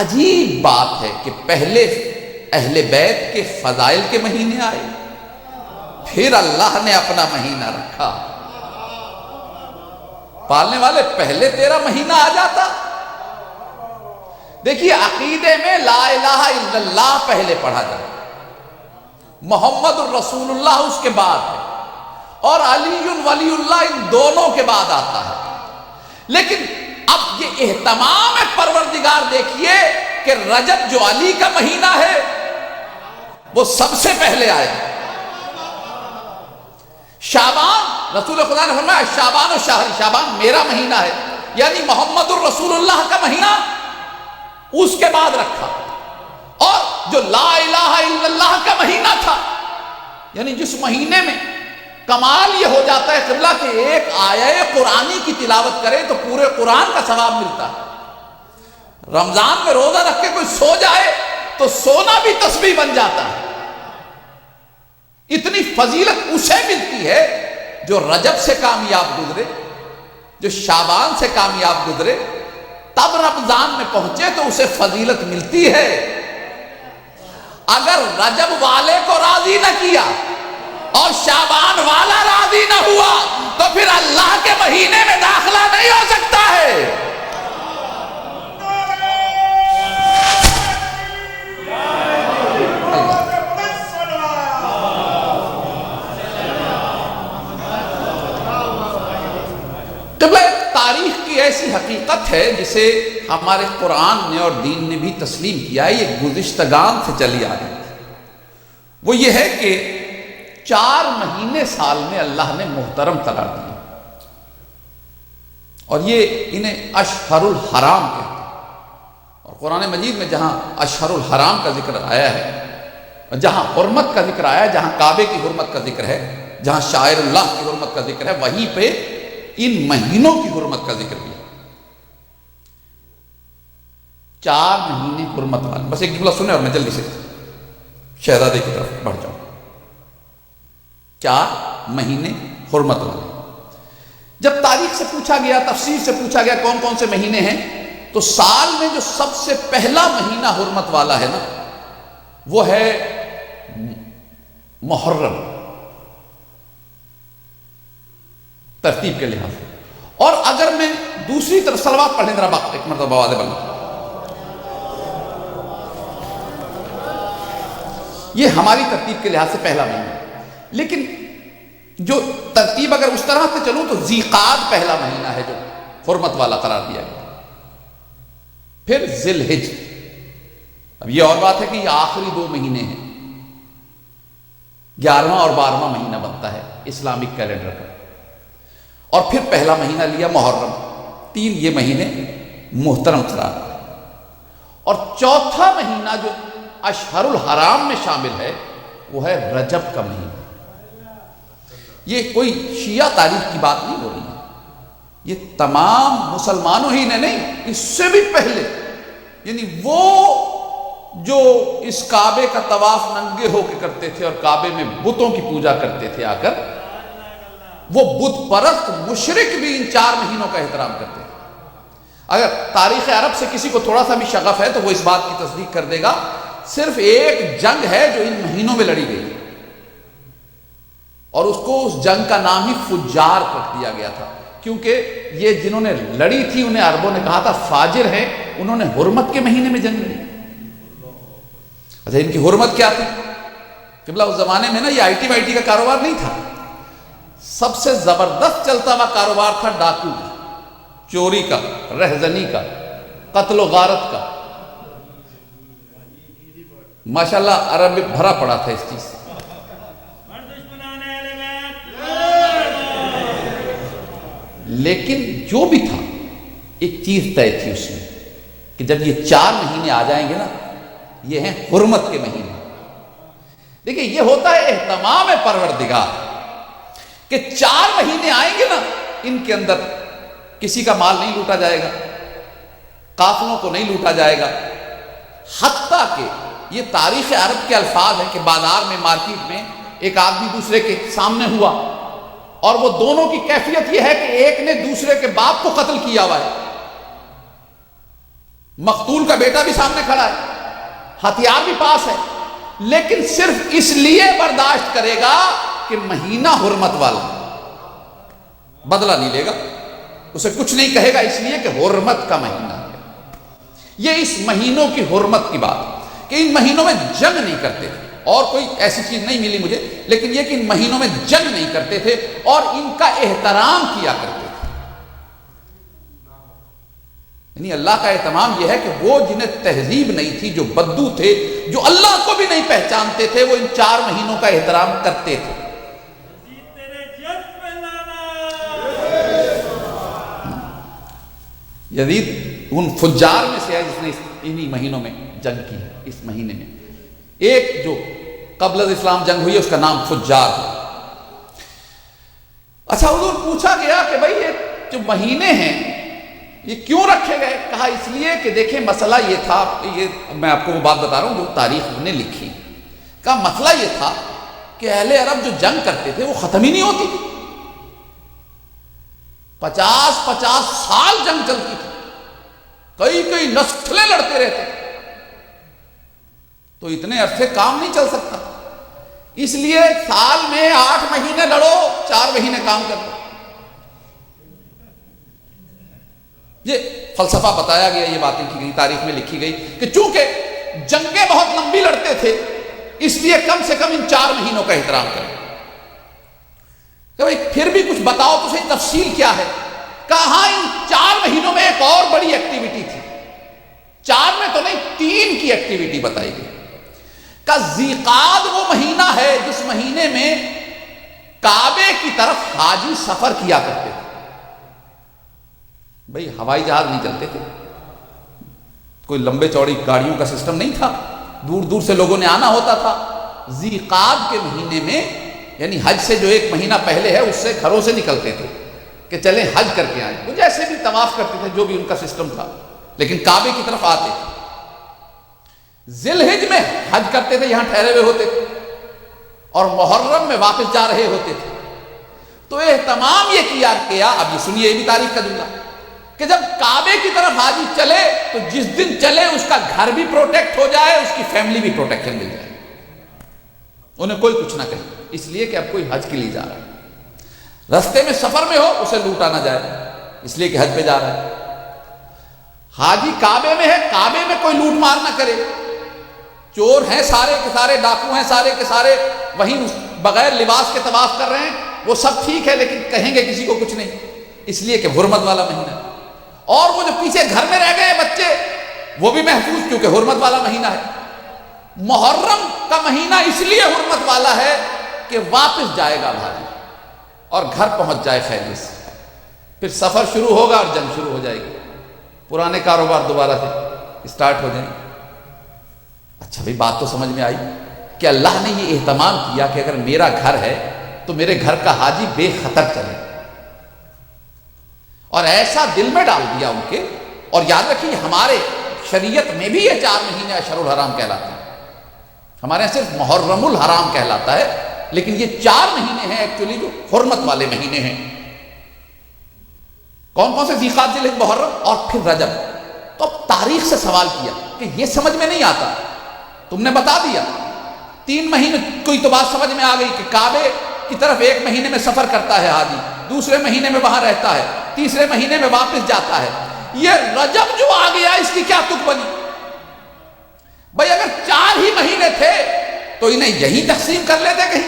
عجیب بات ہے کہ پہلے اہل بیت کے فضائل کے مہینے آئے، پھر اللہ نے اپنا مہینہ رکھا۔ پالنے والے پہلے تیرا مہینہ آ جاتا۔ دیکھیے عقیدے میں لا الہ الا اللہ پہلے پڑھا جاتا، محمد الرسول اللہ اس کے بعد ہے، اور علی ولی اللہ ان دونوں کے بعد آتا ہے۔ لیکن اب یہ اہتمام پروردگار دیکھیے کہ رجب جو علی کا مہینہ ہے وہ سب سے پہلے آیا۔ شعبان، رسول خدا نے فرمایا شعبان و شہر، شعبان میرا مہینہ ہے، یعنی محمد الرسول اللہ کا مہینہ اس کے بعد رکھا۔ اور جو لا الہ الا اللہ کا مہینہ تھا، یعنی جس مہینے میں کمال یہ ہو جاتا ہے قبلہ کہ ایک آیہ قرآنی کی تلاوت کرے تو پورے قرآن کا ثواب ملتا ہے۔ رمضان میں روزہ رکھ کے کوئی سو جائے تو سونا بھی تسبیح بن جاتا ہے۔ اتنی فضیلت اسے ملتی ہے جو رجب سے کامیاب گزرے، جو شعبان سے کامیاب گزرے، تب رمضان میں پہنچے تو اسے فضیلت ملتی ہے۔ اگر رجب والے کو راضی نہ کیا اور شعبان والا راضی نہ ہوا تو پھر اللہ کے مہینے میں داخلہ نہیں ہو سکتا ہے۔ تاریخ کی ایسی حقیقت ہے جسے ہمارے قرآن نے اور دین نے بھی تسلیم کیا ہے، یہ گزشتگان سے چلی آ رہی ہے۔ وہ یہ ہے کہ 4 مہینے سال میں اللہ نے محترم قرار دیے، اور یہ انہیں اشہر الحرام کہتے ہیں۔ اور قرآن مجید میں جہاں اشہر الحرام کا ذکر آیا ہے، جہاں حرمت کا ذکر آیا ہے، جہاں کعبے کی حرمت کا ذکر ہے، جہاں شاعر اللہ کی حرمت کا ذکر ہے، وہیں پہ ان مہینوں کی حرمت کا ذکر بھی ہے۔ 4 مہینے حرمت والے، بس ایک جملہ سنیں اور میں جلدی سے شہزادے کی طرف بڑھ جاؤں۔ 4 مہینے حرمت والے۔ جب تاریخ سے پوچھا گیا، تفسیر سے پوچھا گیا کون کون سے مہینے ہیں، تو سال میں جو سب سے پہلا مہینہ حرمت والا ہے نا، وہ ہے محرم، ترتیب کے لحاظ سے۔ اور اگر میں دوسری طرف صلوات پڑھیں ذرا باقی ایک مرتبہ آواز بلند، یہ ہماری ترتیب کے لحاظ سے پہلا مہینہ۔ لیکن جو ترتیب اگر اس طرح سے چلوں تو ذیقعد پہلا مہینہ ہے جو حرمت والا قرار دیا گیا، پھر ذی الحج۔ اب یہ اور بات ہے کہ یہ آخری 2 مہینے ہیں، 11واں اور 12واں مہینہ بنتا ہے اسلامک کیلنڈر کا، اور پھر پہلا مہینہ لیا محرم۔ 3 یہ مہینے محترم قرار دیا، اور چوتھا مہینہ جو اشہر الحرام میں شامل ہے وہ ہے رجب کا مہینہ۔ یہ کوئی شیعہ تاریخ کی بات نہیں ہو رہی ہے، یہ تمام مسلمانوں ہی نے نہیں، اس سے بھی پہلے، یعنی وہ جو اس کعبے کا طواف ننگے ہو کے کرتے تھے اور کعبے میں بتوں کی پوجا کرتے تھے آ کر، وہ بت پرست مشرک بھی ان 4 مہینوں کا احترام کرتے تھے۔ اگر تاریخ عرب سے کسی کو تھوڑا سا بھی شغف ہے تو وہ اس بات کی تصدیق کر دے گا، صرف ایک جنگ ہے جو ان مہینوں میں لڑی گئی، اور اس کو اس جنگ کا نام ہی فجار رکھ دیا گیا تھا، کیونکہ یہ جنہوں نے لڑی تھی انہیں عربوں نے کہا تھا فاجر ہیں، انہوں نے حرمت کے مہینے میں جنگ لڑی۔ اچھا، ان کی حرمت کیا تھی؟ قبلہ اس زمانے میں نا یہ آئی ٹی کا کاروبار نہیں تھا، سب سے زبردست چلتا ہوا کاروبار تھا ڈاکو کا، چوری کا، رہزنی کا، قتل و غارت کا۔ ماشاءاللہ عرب میں بھرا پڑا تھا اس چیز سے۔ لیکن جو بھی تھا ایک چیز طے تھی اس میں کہ جب یہ 4 مہینے آ جائیں گے نا، یہ ہیں حرمت کے مہینے۔ دیکھیں یہ ہوتا ہے اہتمام پروردگار کہ 4 مہینے آئیں گے نا، ان کے اندر کسی کا مال نہیں لوٹا جائے گا، قافلوں کو نہیں لوٹا جائے گا، حتیٰ کہ یہ تاریخ عرب کے الفاظ ہیں کہ بازار میں، مارکیٹ میں ایک آدمی دوسرے کے سامنے ہوا اور وہ دونوں کی کیفیت یہ ہے کہ ایک نے دوسرے کے باپ کو قتل کیا ہوا ہے، مقتول کا بیٹا بھی سامنے کھڑا ہے، ہتھیار بھی پاس ہے، لیکن صرف اس لیے برداشت کرے گا کہ مہینہ حرمت والا، بدلہ نہیں لے گا، اسے کچھ نہیں کہے گا، اس لیے کہ حرمت کا مہینہ ہے۔ یہ اس مہینوں کی حرمت کی بات کہ ان مہینوں میں جنگ نہیں کرتے تھے، اور کوئی ایسی چیز نہیں ملی مجھے، لیکن یہ کہ ان مہینوں میں جنگ نہیں کرتے تھے اور ان کا احترام کیا کرتے تھے. یعنی اللہ کا اہتمام یہ ہے کہ وہ جنہیں تہذیب نہیں تھی، جو بدو تھے، جو اللہ کو بھی نہیں پہچانتے تھے، وہ ان 4 مہینوں کا احترام کرتے تھے. یزید ان فجار میں سے ہے جس نے انہی مہینوں میں جنگ کی ہے. اس مہینے میں ایک جو قبل از اسلام جنگ ہوئی ہے اس کا نام فجار ہے. اچھا حضور پوچھا گیا کہ بھائی یہ جو مہینے ہیں یہ کیوں رکھے گئے؟ کہا اس لیے کہ دیکھیں مسئلہ یہ تھا، یہ میں آپ کو وہ بات بتا رہا ہوں جو تاریخ نے لکھی. کہا مسئلہ یہ تھا کہ اہل عرب جو جنگ کرتے تھے وہ ختم ہی نہیں ہوتی تھی. 50 سال جنگ چلتی تھی، کئی نسلیں لڑتے رہتے تھے، تو اتنے عرصے کام نہیں چل سکتا. اس لیے سال میں 8 مہینے لڑو، 4 مہینے کام کر لو. یہ فلسفہ بتایا گیا، یہ باتیں کی گئی، تاریخ میں لکھی گئی کہ چونکہ جنگیں بہت لمبی لڑتے تھے اس لیے کم سے کم ان 4 مہینوں کا احترام کریں. کہ بھائی پھر بھی کچھ بتاؤ تو صحیح تفصیل کیا ہے؟ کہاں ان 4 مہینوں میں ایک اور بڑی ایکٹیویٹی تھی. 4 میں تو نہیں، 3 کی ایکٹیویٹی بتائی گئی. کہ ذیقعد وہ مہینہ ہے جس مہینے میں کعبے کی طرف حاجی سفر کیا کرتے تھے. بھئی ہوائی جہاز نہیں چلتے تھے، کوئی لمبے چوڑی گاڑیوں کا سسٹم نہیں تھا، دور دور سے لوگوں نے آنا ہوتا تھا. ذیقعد کے مہینے میں، یعنی حج سے جو 1 مہینہ پہلے ہے، اس سے گھروں سے نکلتے تھے کہ چلیں حج کر کے آئیں. وہ جیسے بھی طواف کرتے تھے، جو بھی ان کا سسٹم تھا، لیکن کعبے کی طرف آتے تھے. ذی الحج میں حج کرتے تھے، یہاں ٹھہرے ہوئے ہوتے تھے، اور محرم میں واپس جا رہے ہوتے تھے. تو اہتمام یہ کیا گیا، اب یہ سنیے، یہ بھی تاریخ کا جملہ، کہ جب کعبے کی طرف حاجی چلے تو جس دن چلے اس کا گھر بھی پروٹیکٹ ہو جائے، اس کی فیملی بھی پروٹیکشن مل جائے، انہیں کوئی کچھ نہ کہے. اس لیے کہ اب کوئی حج کے لیے جا رہا ہے، رستے میں سفر میں ہو اسے لوٹا نہ جائے، اس لیے کہ حج پہ جا رہا ہے. حاجی کعبے میں ہے، کعبے میں کوئی لوٹ مار نہ کرے. چور ہیں سارے کے سارے، ڈاکو ہیں سارے کے سارے، وہیں بغیر لباس کے طواف کر رہے ہیں، وہ سب ٹھیک ہے، لیکن کہیں گے کسی کو کچھ نہیں، اس لیے کہ حرمت والا مہینہ ہے. اور وہ جو پیچھے گھر میں رہ گئے بچے وہ بھی محفوظ، کیونکہ حرمت والا مہینہ ہے. محرم کا مہینہ اس لیے حرمت والا ہے کہ واپس جائے گا بھائی اور گھر پہنچ جائے خیریت سے. پھر سفر شروع ہوگا اور جنگ شروع ہو جائے گی، پرانے کاروبار دوبارہ سے اسٹارٹ ہو جائیں گے. اچھا بھائی بات تو سمجھ میں آئی کہ اللہ نے یہ اہتمام کیا کہ اگر میرا گھر ہے تو میرے گھر کا حاجی بے خطر چلے، اور ایسا دل میں ڈال دیا ان کے. اور یاد رکھیے ہمارے شریعت میں بھی یہ 4 مہینے اشہر الحرام کہلاتے ہیں. ہمارے یہاں صرف محرم الحرام کہلاتا ہے، لیکن یہ 4 مہینے ہیں ایکچولی جو حرمت والے مہینے ہیں. کون کون سے؟ ذیقعد، ذی الحج، محرم اور پھر رجب. تو اب تاریخ سے سوال کیا کہ یہ سمجھ میں نہیں آتا، تم نے بتا دیا 3 مہینے. کوئی تو بات سمجھ میں آ گئی کہ کعبے کی طرف 1 مہینے میں سفر کرتا ہے حاجی، دوسرے مہینے میں وہاں رہتا ہے، تیسرے مہینے میں واپس جاتا ہے. یہ رجب جو آ گیا اس کی کیا تک بنی؟ بھائی اگر 4 ہی مہینے تھے تو انہیں یہی تقسیم کر لیتے کہیں،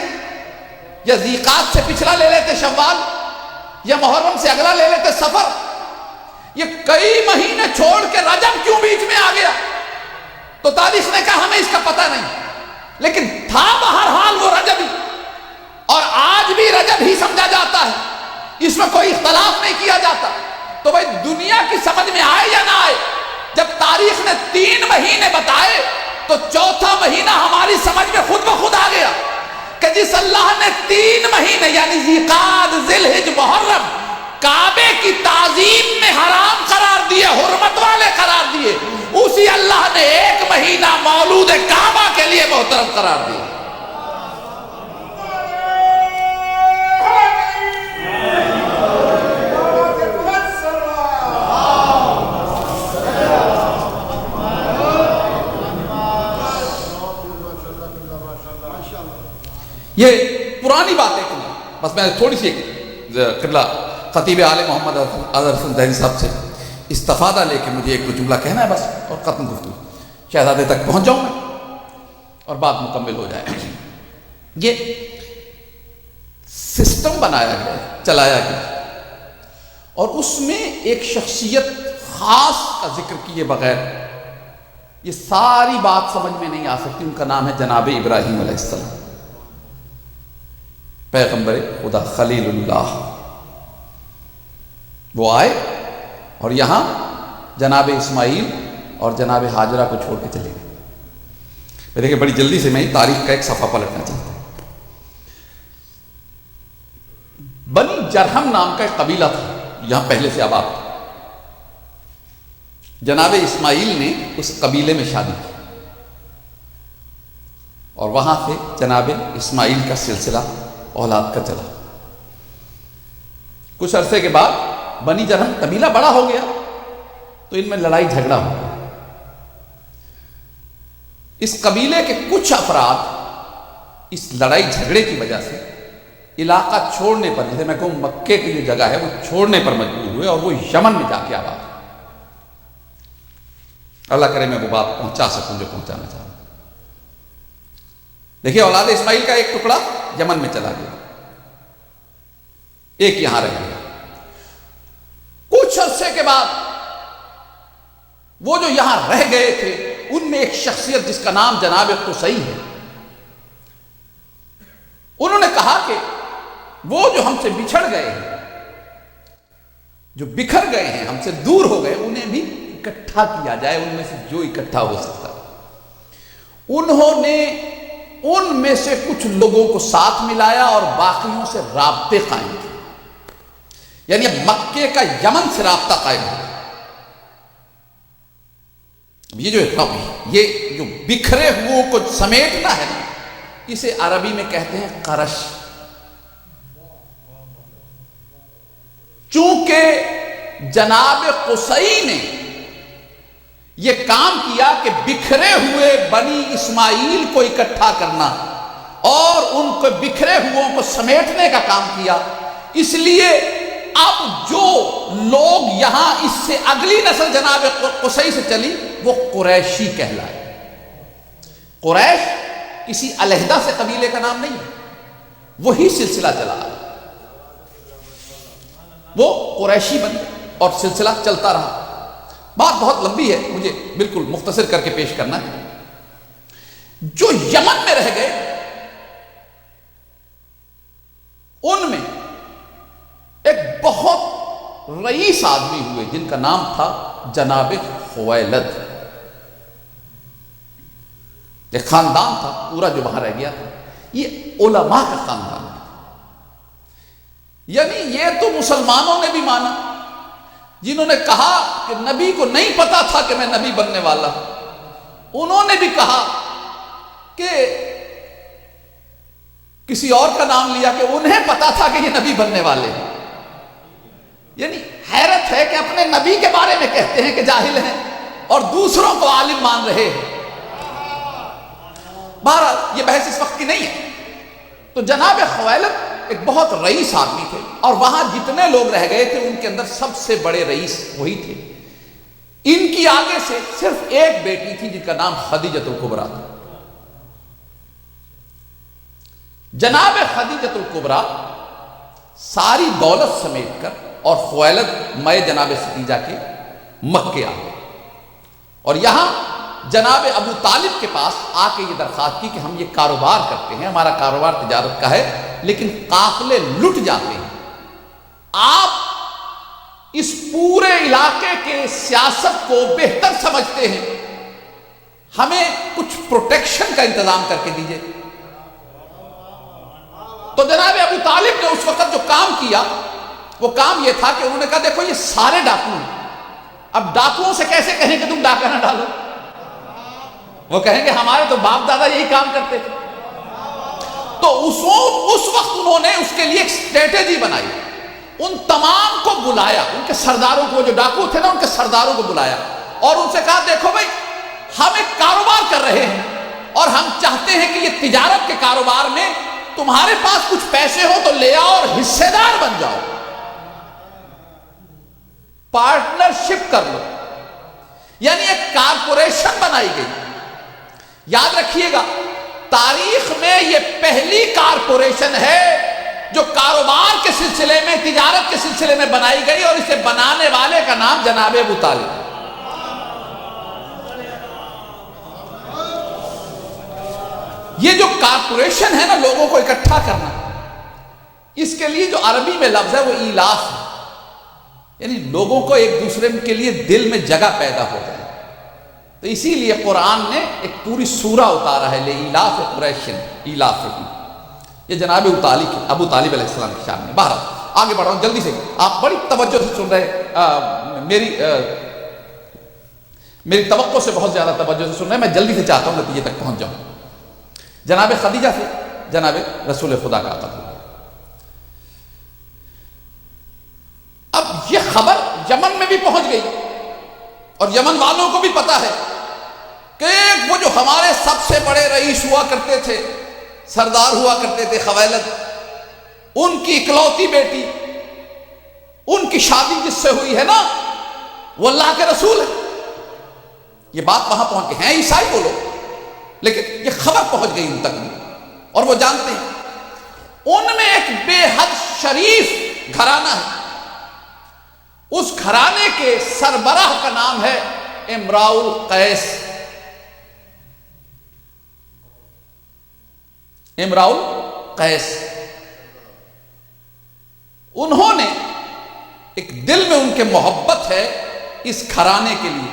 یا ذیقعد سے پچھلا لے لیتے شوال، یا محرم سے اگلا لے لیتے سفر. یہ کئی مہینے چھوڑ کے رجب کیوں بیچ میں آ گیا؟ تو تاریخ نے کہا ہمیں اس کا پتہ نہیں، لیکن تھا بہرحال وہ رجب ہی، اور آج بھی رجب ہی سمجھا جاتا ہے، اس میں کوئی اختلاف نہیں کیا جاتا. تو بھائی دنیا کی سمجھ میں آئے یا نہ آئے، جب تاریخ نے 3 مہینے بتائے تو 4تھا مہینہ ہماری سمجھ میں خود بخود آ گیا کہ جس اللہ نے 3 مہینے یعنی ذیقعد، ذی الحج، محرم کعبے کی تعظیم میں حرام قرار دیے، حرمت والے قرار دیے، اسی اللہ نے 1 مہینہ مولود کعبہ کے لیے محترم قرار دیا. یہ پرانی بات ہے، بس میں تھوڑی سی قبلہ خطیب عالِ محمد اظہر حسن دہلوی صاحب سے استفادہ لے کے مجھے ایک دو جملہ کہنا ہے بس، اور ختم گفتگو، شہزادے تک پہنچ جاؤں میں. اور بات مکمل ہو جائے. یہ سسٹم بنایا گیا، چلایا گیا، اور اس میں ایک شخصیت خاص کا ذکر کیے بغیر یہ ساری بات سمجھ میں نہیں آ سکتی. ان کا نام ہے جناب ابراہیم علیہ السلام، پیغمبر خدا، خلیل اللہ. وہ آئے اور یہاں جناب اسماعیل اور جناب ہاجرہ کو چھوڑ کے چلے گئے. دیکھیں بڑی جلدی سے میں تاریخ کا ایک صفحہ پلٹنا چاہتا ہوں. بنی جرہم نام کا ایک قبیلہ تھا یہاں پہلے سے آباد تھا. جناب اسماعیل نے اس قبیلے میں شادی کی اور وہاں سے جناب اسماعیل کا سلسلہ اولاد کا چلا. کچھ عرصے کے بعد بنی جرہم قبیلہ بڑا ہو گیا تو ان میں لڑائی جھگڑا ہو گیا. اس قبیلے کے کچھ افراد اس لڑائی جھگڑے کی وجہ سے علاقہ چھوڑنے پر، جیسے میں کہوں مکے کی جو جگہ ہے وہ چھوڑنے پر مجبور ہوئے اور وہ یمن میں جا کے آباد. اللہ کرے میں وہ بات پہنچا سکوں جو پہنچانا چاہوں. دیکھیے اولاد اسماعیل کا ایک ٹکڑا یمن میں چلا گیا، ایک یہاں رہ گیا. کچھ عرصے کے بعد وہ جو یہاں رہ گئے تھے ان میں ایک شخصیت جس کا نام جناب قصی ہے، انہوں نے کہا کہ وہ جو ہم سے بچھڑ گئے ہیں، جو بکھر گئے ہیں، ہم سے دور ہو گئے، انہیں بھی اکٹھا کیا جائے، ان میں سے جو اکٹھا ہو سکتا. انہوں نے ان میں سے کچھ لوگوں کو ساتھ ملایا اور باقیوں سے رابطے قائم کیے. یعنی اب مکے کا یمن سے رابطہ قائم ہو. یہ جو بکھرے ہوئے کو سمیٹنا ہے نا، اسے عربی میں کہتے ہیں قرش. چونکہ جناب قصی نے یہ کام کیا کہ بکھرے ہوئے بنی اسماعیل کو اکٹھا کرنا اور ان کو بکھرے ہوئے کو سمیٹنے کا کام کیا، اس لیے اب جو لوگ یہاں اس سے اگلی نسل جناب قصی سے چلی وہ قریشی کہلائے. قریش کسی علیحدہ سے قبیلے کا نام نہیں ہے، وہی سلسلہ چلا، وہ قریشی بنے اور سلسلہ چلتا رہا. بات بہت لمبی ہے، مجھے بالکل مختصر کر کے پیش کرنا ہے. جو یمن میں رہ گئے ان میں ایک بہت رئیس آدمی ہوئے جن کا نام تھا جناب خویلد. ایک خاندان تھا پورا جو وہاں رہ گیا تھا، یہ علماء کا خاندان تھا. یعنی یہ تو مسلمانوں نے بھی مانا جنہوں نے کہا کہ نبی کو نہیں پتا تھا کہ میں نبی بننے والا ہوں. انہوں نے بھی کہا کہ کسی اور کا نام لیا کہ انہیں پتا تھا کہ یہ نبی بننے والے ہیں. یعنی حیرت ہے کہ اپنے نبی کے بارے میں کہتے ہیں کہ جاہل ہیں اور دوسروں کو عالم مان رہے ہیں. بہرحال یہ بحث اس وقت کی نہیں ہے. تو جناب خویلد ایک بہت رئیس آدمی تھے اور وہاں جتنے لوگ رہ گئے تھے ان کے اندر سب سے بڑے رئیس وہی تھے. ان کی آگے سے صرف ایک بیٹی تھی جن کا نام خدیجۃ الکبریٰ تھا. جناب خدیجۃ الکبریٰ ساری دولت سمیٹ کر اور خویلد مئے جناب ستیجہ کے مکے آ گئے اور یہاں جناب ابو طالب کے پاس آ کے یہ درخواست کی کہ ہم یہ کاروبار کرتے ہیں، ہمارا کاروبار تجارت کا ہے، لیکن قافلے لٹ جاتے ہیں. آپ اس پورے علاقے کے سیاست کو بہتر سمجھتے ہیں، ہمیں کچھ پروٹیکشن کا انتظام کر کے دیجئے. تو جناب ابو طالب نے اس وقت جو کام کیا وہ کام یہ تھا کہ انہوں نے کہا دیکھو یہ سارے ڈاکو ہیں، اب ڈاکوؤں سے کیسے کہیں کہ تم ڈاکہ نہ ڈالو؟ وہ کہیں گے ہمارے تو باپ دادا یہی کام کرتے تھے. تو اس وقت انہوں نے اس کے لیے ایک اسٹریٹجی بنائی. ان تمام کو بلایا، ان کے سرداروں کو، جو ڈاکو تھے نا ان کے سرداروں کو بلایا اور ان سے کہا دیکھو بھائی ہم ایک کاروبار کر رہے ہیں اور ہم چاہتے ہیں کہ یہ تجارت کے کاروبار میں تمہارے پاس کچھ پیسے ہو تو لے آؤ اور حصے دار بن جاؤ، پارٹنرشپ کر لو. یعنی ایک کارپوریشن بنائی گئی. یاد رکھیے گا تاریخ میں یہ پہلی کارپوریشن ہے جو کاروبار کے سلسلے میں، تجارت کے سلسلے میں بنائی گئی، اور اسے بنانے والے کا نام جناب ابو طالب۔ یہ جو کارپوریشن ہے نا، لوگوں کو اکٹھا کرنا، اس کے لیے جو عربی میں لفظ ہے وہ ایلاف ہے، یعنی لوگوں کو ایک دوسرے کے لیے دل میں جگہ پیدا ہو جائے۔ تو اسی لیے قرآن نے ایک پوری سورہ اتارا ہے لإیلاف قریش ایلافہم۔ یہ جناب ابو طالب علیہ السلام کی شان میں۔ بہرحال آگے بڑھ رہا ہوں جلدی سے، آپ بڑی توجہ سے سن رہے، میری توقع سے بہت زیادہ توجہ سے سن رہے ہیں، میں جلدی سے چاہتا ہوں نتیجے تک پہنچ جاؤں۔ جناب خدیجہ سے جناب رسول خدا کا قتل۔ اب یہ خبر یمن میں بھی پہنچ گئی، اور یمن والوں کو بھی پتا ہے کہ وہ جو ہمارے سب سے بڑے رئیس ہوا کرتے تھے، سردار ہوا کرتے تھے خویلد، ان کی اکلوتی بیٹی، ان کی شادی جس سے ہوئی ہے نا، وہ اللہ کے رسول ہے۔ یہ بات وہاں پہنچ کے ہیں عیسائی بولو، لیکن یہ خبر پہنچ گئی ان تک بھی، اور وہ جانتے ہیں ان میں ایک بے حد شریف گھرانہ ہے، اس گھرانے کے سربراہ کا نام ہے امراء القیس۔ امراء القیس، انہوں نے ایک دل میں ان کے محبت ہے اس گھرانے کے لیے۔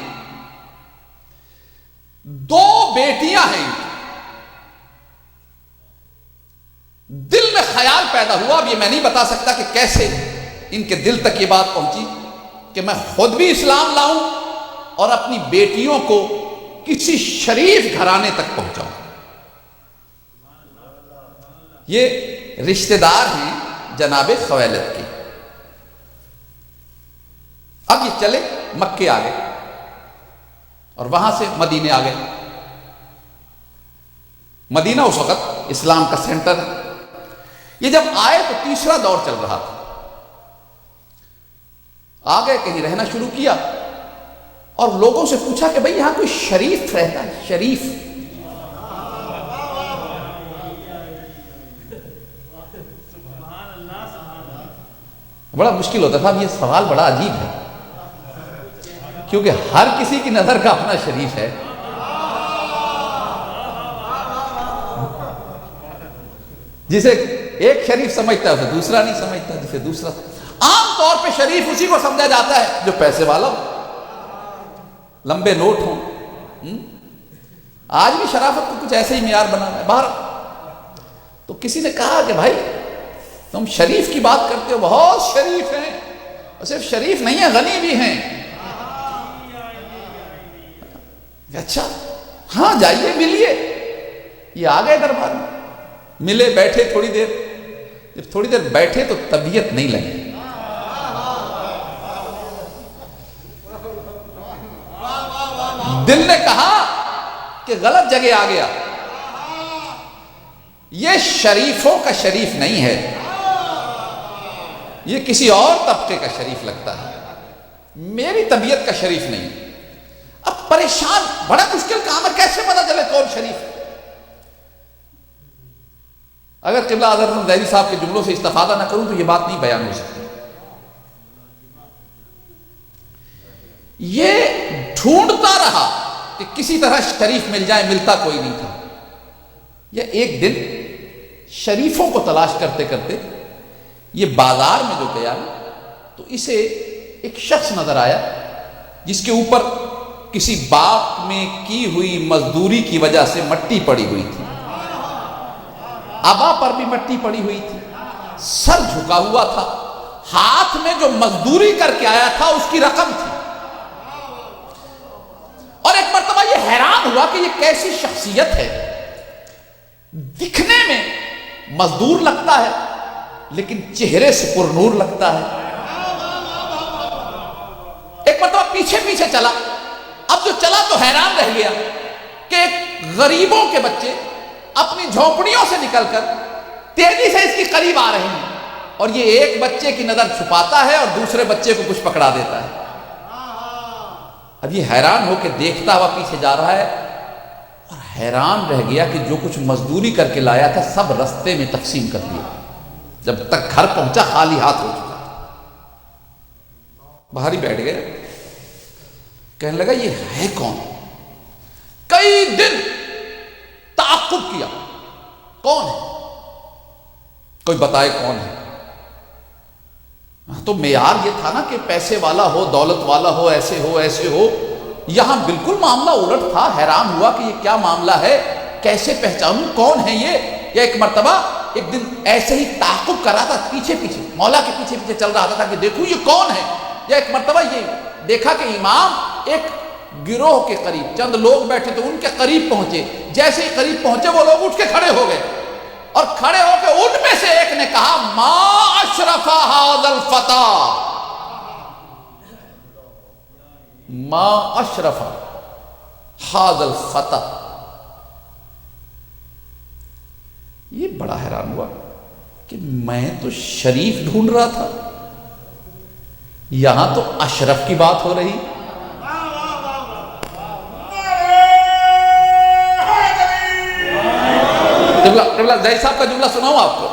دو بیٹیاں ہیں، دل میں خیال پیدا ہوا، اب یہ میں نہیں بتا سکتا کہ کیسے ان کے دل تک یہ بات پہنچی کہ میں خود بھی اسلام لاؤں اور اپنی بیٹیوں کو کسی شریف گھرانے تک پہنچاؤں۔ یہ رشتہ دار ہیں جناب خویلد کے۔ اب یہ چلے مکے آ گئے اور وہاں سے مدینے آ گئے۔ مدینہ اس وقت اسلام کا سینٹر ہے۔ یہ جب آئے تو تیسرا دور چل رہا تھا، آگے کہیں رہنا شروع کیا اور لوگوں سے پوچھا کہ بھئی یہاں کوئی شریف رہتا ہے؟ شریف بڑا مشکل ہوتا تھا۔ اب یہ سوال بڑا عجیب ہے، کیونکہ ہر کسی کی نظر کا اپنا شریف ہے۔ جسے ایک شریف سمجھتا ہے اسے دوسرا نہیں سمجھتا، جسے دوسرا عام طور پہ شریف اسی کو سمجھا جاتا ہے جو پیسے والا ہو، لمبے نوٹ ہوں۔ آج بھی شرافت کو کچھ ایسے ہی معیار بنا ہے باہر۔ تو کسی نے کہا کہ بھائی تم شریف کی بات کرتے ہو، بہت شریف ہیں، اور صرف شریف نہیں ہیں، غنی بھی ہیں۔ اچھا ہاں جائیے ملیے۔ یہ آ گئے دربار میں، ملے، بیٹھے تھوڑی دیر۔ جب تھوڑی دیر بیٹھے تو طبیعت نہیں لگی۔ دل نے کہا کہ غلط جگہ آ گیا، یہ شریفوں کا شریف نہیں ہے، یہ کسی اور طبقے کا شریف لگتا ہے، میری طبیعت کا شریف نہیں۔ اب پریشان، بڑا مشکل کام ہے، کیسے پتا چلے کون شریف ہے؟ اگر قبلہ اعظم ظاہری صاحب کے جملوں سے استفادہ نہ کروں تو یہ بات نہیں بیان ہو سکتی۔ یہ ڈھونڈتا رہا کہ کسی طرح شریف مل جائے، ملتا کوئی نہیں تھا۔ یہ ایک دن شریفوں کو تلاش کرتے کرتے یہ بازار میں جو گیا تو اسے ایک شخص نظر آیا جس کے اوپر کسی باغ میں کی ہوئی مزدوری کی وجہ سے مٹی پڑی ہوئی تھی، ابا پر بھی مٹی پڑی ہوئی تھی، سر جھکا ہوا تھا، ہاتھ میں جو مزدوری کر کے آیا تھا اس کی رقم تھی۔ اور ایک مرتبہ یہ حیران ہوا کہ یہ کیسی شخصیت ہے، دکھنے میں مزدور لگتا ہے لیکن چہرے سے پر نور لگتا ہے۔ ایک مرتبہ پیچھے پیچھے چلا، اب جو چلا تو حیران رہ گیا کہ ایک غریبوں کے بچے اپنی جھونپڑیوں سے نکل کر تیزی سے اس کے قریب آ رہے ہیں، اور یہ ایک بچے کی نظر چھپاتا ہے اور دوسرے بچے کو کچھ پکڑا دیتا ہے۔ اب یہ حیران ہو کے دیکھتا ہوا پیچھے جا رہا ہے اور حیران رہ گیا کہ جو کچھ مزدوری کر کے لایا تھا سب رستے میں تقسیم کر دیا، جب تک گھر پہنچا خالی ہاتھ ہو چکا تھا۔ باہر ہی بیٹھ گئے، کہنے لگا یہ ہے کون؟ کئی دن تعاقب کیا، کون ہے؟ کوئی بتائے کون ہے؟ تو معیار یہ تھا نا کہ پیسے والا ہو، دولت والا ہو، ایسے ہو ایسے ہو۔ یہاں بالکل معاملہ الٹ تھا۔ حیران ہوا کہ یہ کیا معاملہ ہے، کیسے پہچانوں کون ہے یہ؟ یا ایک مرتبہ ایک دن ایسے ہی تعاقب کر رہا تھا، پیچھے پیچھے مولا کے پیچھے پیچھے چل رہا تھا کہ دیکھوں یہ کون ہے۔ یا ایک مرتبہ یہ دیکھا کہ امام ایک گروہ کے قریب، چند لوگ بیٹھے تو ان کے قریب پہنچے، جیسے ہی قریب پہنچے وہ لوگ اٹھ کے کھڑے ہو گئے، اور کھڑے ہو کے ان میں سے ایک نے کہا ما اشرف ھذا الفتى، ما اشرف ھذا الفتى۔ یہ بڑا حیران ہوا کہ میں تو شریف ڈھونڈ رہا تھا، یہاں تو اشرف کی بات ہو رہی۔ زاہد صاحب کا جملہ سناؤں آپ کو،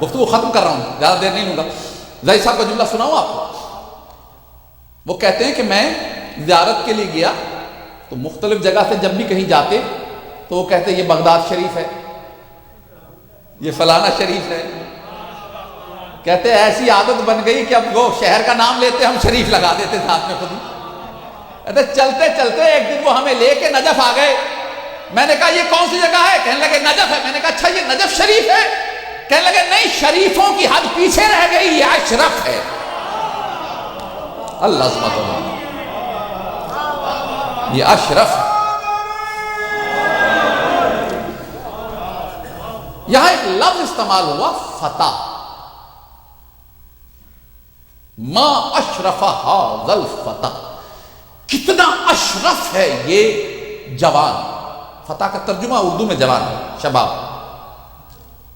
گفتگو ختم کر رہا ہوں، زیادہ دیر نہیں لوں گا۔ زاہد صاحب کا جملہ سناؤں آپ کو۔ وہ کہتے ہیں کہ میں زیارت کے لیے گیا تو مختلف جگہ سے جب بھی کہیں جاتے تو وہ کہتے یہ بغداد شریف ہے، یہ فلانا شریف ہے۔ کہتے ایسی عادت بن گئی کہ اب وہ شہر کا نام لیتے ہم شریف لگا دیتے ساتھ میں خود ہی۔ کہتے چلتے چلتے ایک دن وہ ہمیں لے کے نجف آ گئے۔ میں نے کہا یہ کون سی جگہ ہے؟ کہنے لگے نجف ہے۔ میں نے کہا اچھا یہ نجف شریف ہے؟ کہنے لگے نہیں، شریفوں کی حد پیچھے رہ گئی، یہ اشرف ہے۔ اللہ عظمت اللہ، یہ اشرف ہے۔ یہاں ایک لفظ استعمال ہوا فتح، ما اشرف ھذا الفتى، کتنا اشرف ہے یہ جوان۔ فتح کا ترجمہ اردو میں جوان ہے، شباب،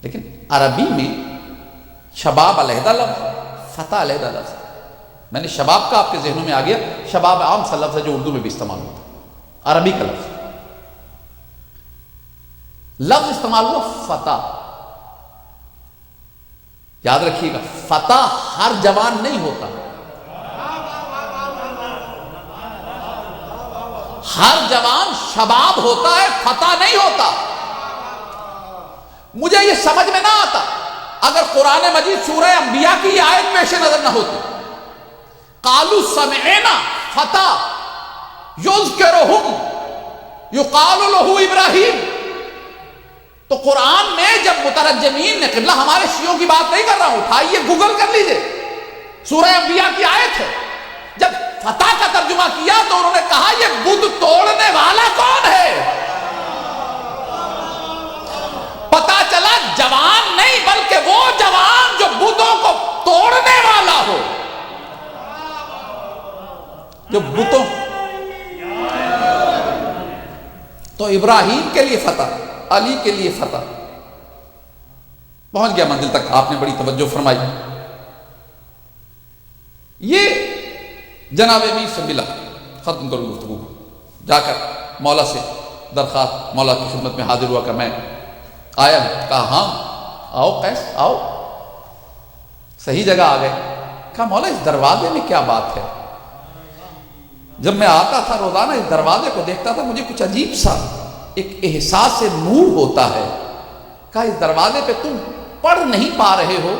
لیکن عربی میں شباب علیحدہ لفظ، فتح علیحدہ لفظ۔ میں نے شباب کا آپ کے ذہنوں میں آ گیا، شباب عام سا لفظ ہے جو اردو میں بھی استعمال ہوتا ہے، عربی کا لفظ۔ لفظ استعمال ہوا فتح۔ یاد رکھیے گا، فتح ہر جوان نہیں ہوتا، ہر جوان شباب ہوتا ہے، فتح نہیں ہوتا۔ مجھے یہ سمجھ میں نہ آتا اگر قرآن مجید سورہ انبیاء کی یہ آیت پیش نظر نہ ہوتی، قالوا سمعنا فتى یذکرہم یقال لہ ابراہیم۔ تو قرآن میں جب مترجمین نے، قبلہ ہمارے شیعوں کی بات نہیں کر رہا ہوں، اٹھائیے گوگل کر لیجئے، سورہ انبیاء کی آیت ہے، جب فتح کا ترجمہ کیا تو انہوں نے کہا یہ بت توڑنے والا کون ہے؟ پتا چلا جوان نہیں بلکہ وہ جوان جو بتوں کو توڑنے والا ہو، جو بتوں۔ تو ابراہیم کے لیے فتح، علی کے لیے فتح، پہنچ گیا منزل تک۔ آپ نے بڑی توجہ فرمائی۔ یہ جناب امیر سے ملا، ختم کروں گفتگو، جا کر مولا سے درخواست، مولا کی خدمت میں حاضر ہوا کہ میں آیا ہوں۔ کہا ہاں آؤ قیس آؤ، صحیح جگہ آ گئے۔ کہا مولا اس دروازے میں کیا بات ہے؟ جب میں آتا تھا روزانہ اس دروازے کو دیکھتا تھا، مجھے کچھ عجیب سا ایک احساس سے نور ہوتا ہے۔ کہا اس دروازے پہ تم پڑھ نہیں پا رہے ہو،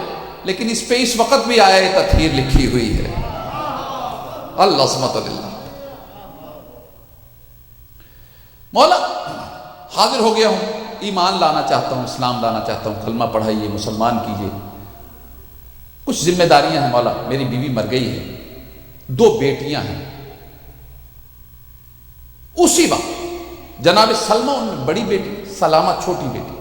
لیکن اس پہ اس وقت بھی آیا تطہیر لکھی ہوئی ہے۔ اللہ عظمت اللہ۔ مولا حاضر ہو گیا ہوں، ایمان لانا چاہتا ہوں، اسلام لانا چاہتا ہوں، کلمہ پڑھائیے، مسلمان کیجیے۔ کچھ ذمہ داریاں ہیں مولا، میری بیوی مر گئی ہے، 2 بیٹیاں ہیں۔ اسی وقت جناب سلمہ ان میں بڑی بیٹی، سلامہ چھوٹی بیٹی۔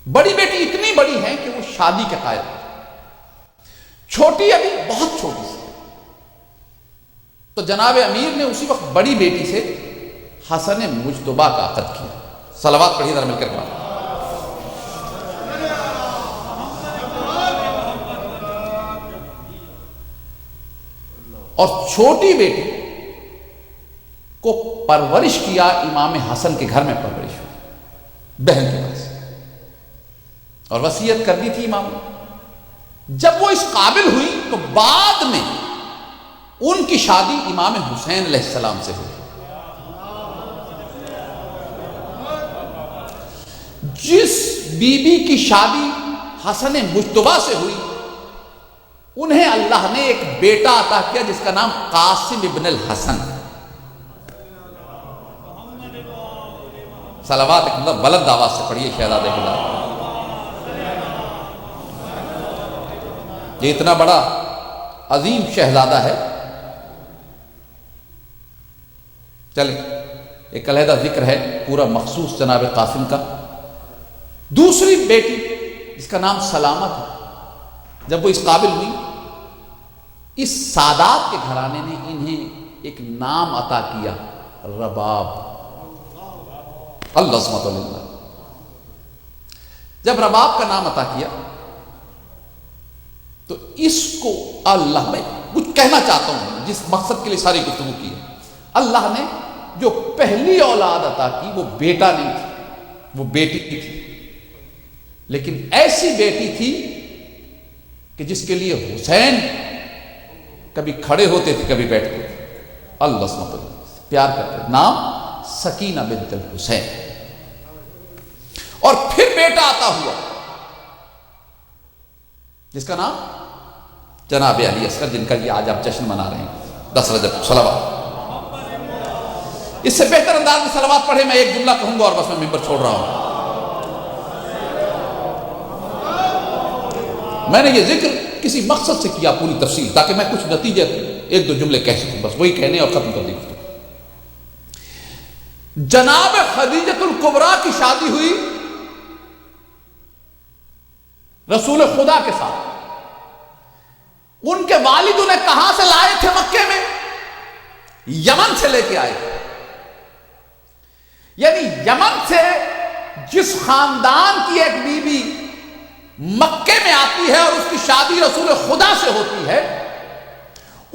بڑی بیٹی اتنی بڑی ہے کہ وہ شادی کے قائل، چھوٹی ابھی بہت چھوٹی سی۔ تو جناب امیر نے اسی وقت بڑی بیٹی سے حسن مجتبیٰ کا عقد کیا۔ صلوات پڑھیے ذرا مل کر بات۔ اور چھوٹی بیٹی کو پرورش کیا امام حسن کے گھر میں پرورش ہوئی بہن کے پاس، اور وصیت کر دی تھی امام نے۔ جب وہ اس قابل ہوئی تو بعد میں ان کی شادی امام حسین علیہ السلام سے ہوئی۔ جس بی بی کی شادی حسن مجتبیٰ سے ہوئی انہیں اللہ نے ایک بیٹا عطا کیا جس کا نام قاسم ابن الحسن۔ صلوات ایک مطلب بلند آواز سے پڑھیے شہزادے بلال۔ یہ اتنا بڑا عظیم شہزادہ ہے۔ چلیں ایک علیحدہ ذکر ہے پورا مخصوص جناب قاسم کا۔ دوسری بیٹی جس کا نام سلامہ تھا، جب وہ اس قابل ہوئی، اس سادات کے گھرانے نے انہیں ایک نام عطا کیا، رباب۔ اللہ عظمت اللہ۔ جب رباب کا نام عطا کیا تو اس کو اللہ، میں کچھ کہنا چاہتا ہوں جس مقصد کے لیے ساری گفتگو کی ہے، اللہ نے جو پہلی اولاد عطا کی وہ بیٹا نہیں تھی، وہ بیٹی تھی، لیکن ایسی بیٹی تھی کہ جس کے لیے حسین کبھی کھڑے ہوتے تھے کبھی بیٹھتے تھے۔ اللہ عظمت اللہ، پیار کرتے تھے۔ نام سکینہ بنت الحسین۔ اور پھر بیٹا عطا ہوا جس کا نام جناب علی اصغر، جن کا یہ آج آپ جشن منا رہے ہیں 10 رجب۔ صلوات۔ اس سے بہتر انداز میں صلوات پڑھے، میں ایک جملہ کہوں گا اور بس میں ممبر چھوڑ رہا ہوں۔ میں نے یہ ذکر کسی مقصد سے کیا پوری تفصیل، تاکہ میں کچھ نتیجے ایک دو جملے کہہ سکوں، بس وہی کہنے اور ختم کر دی۔ جناب خدیجۃ الکبریٰ کی شادی ہوئی رسول خدا کے ساتھ۔ ان کے والد انہیں کہاں سے لائے تھے؟ مکے میں یمن سے لے کے آئے تھے۔ یعنی یمن سے جس خاندان کی ایک بیوی مکے میں آتی ہے اور اس کی شادی رسول خدا سے ہوتی ہے،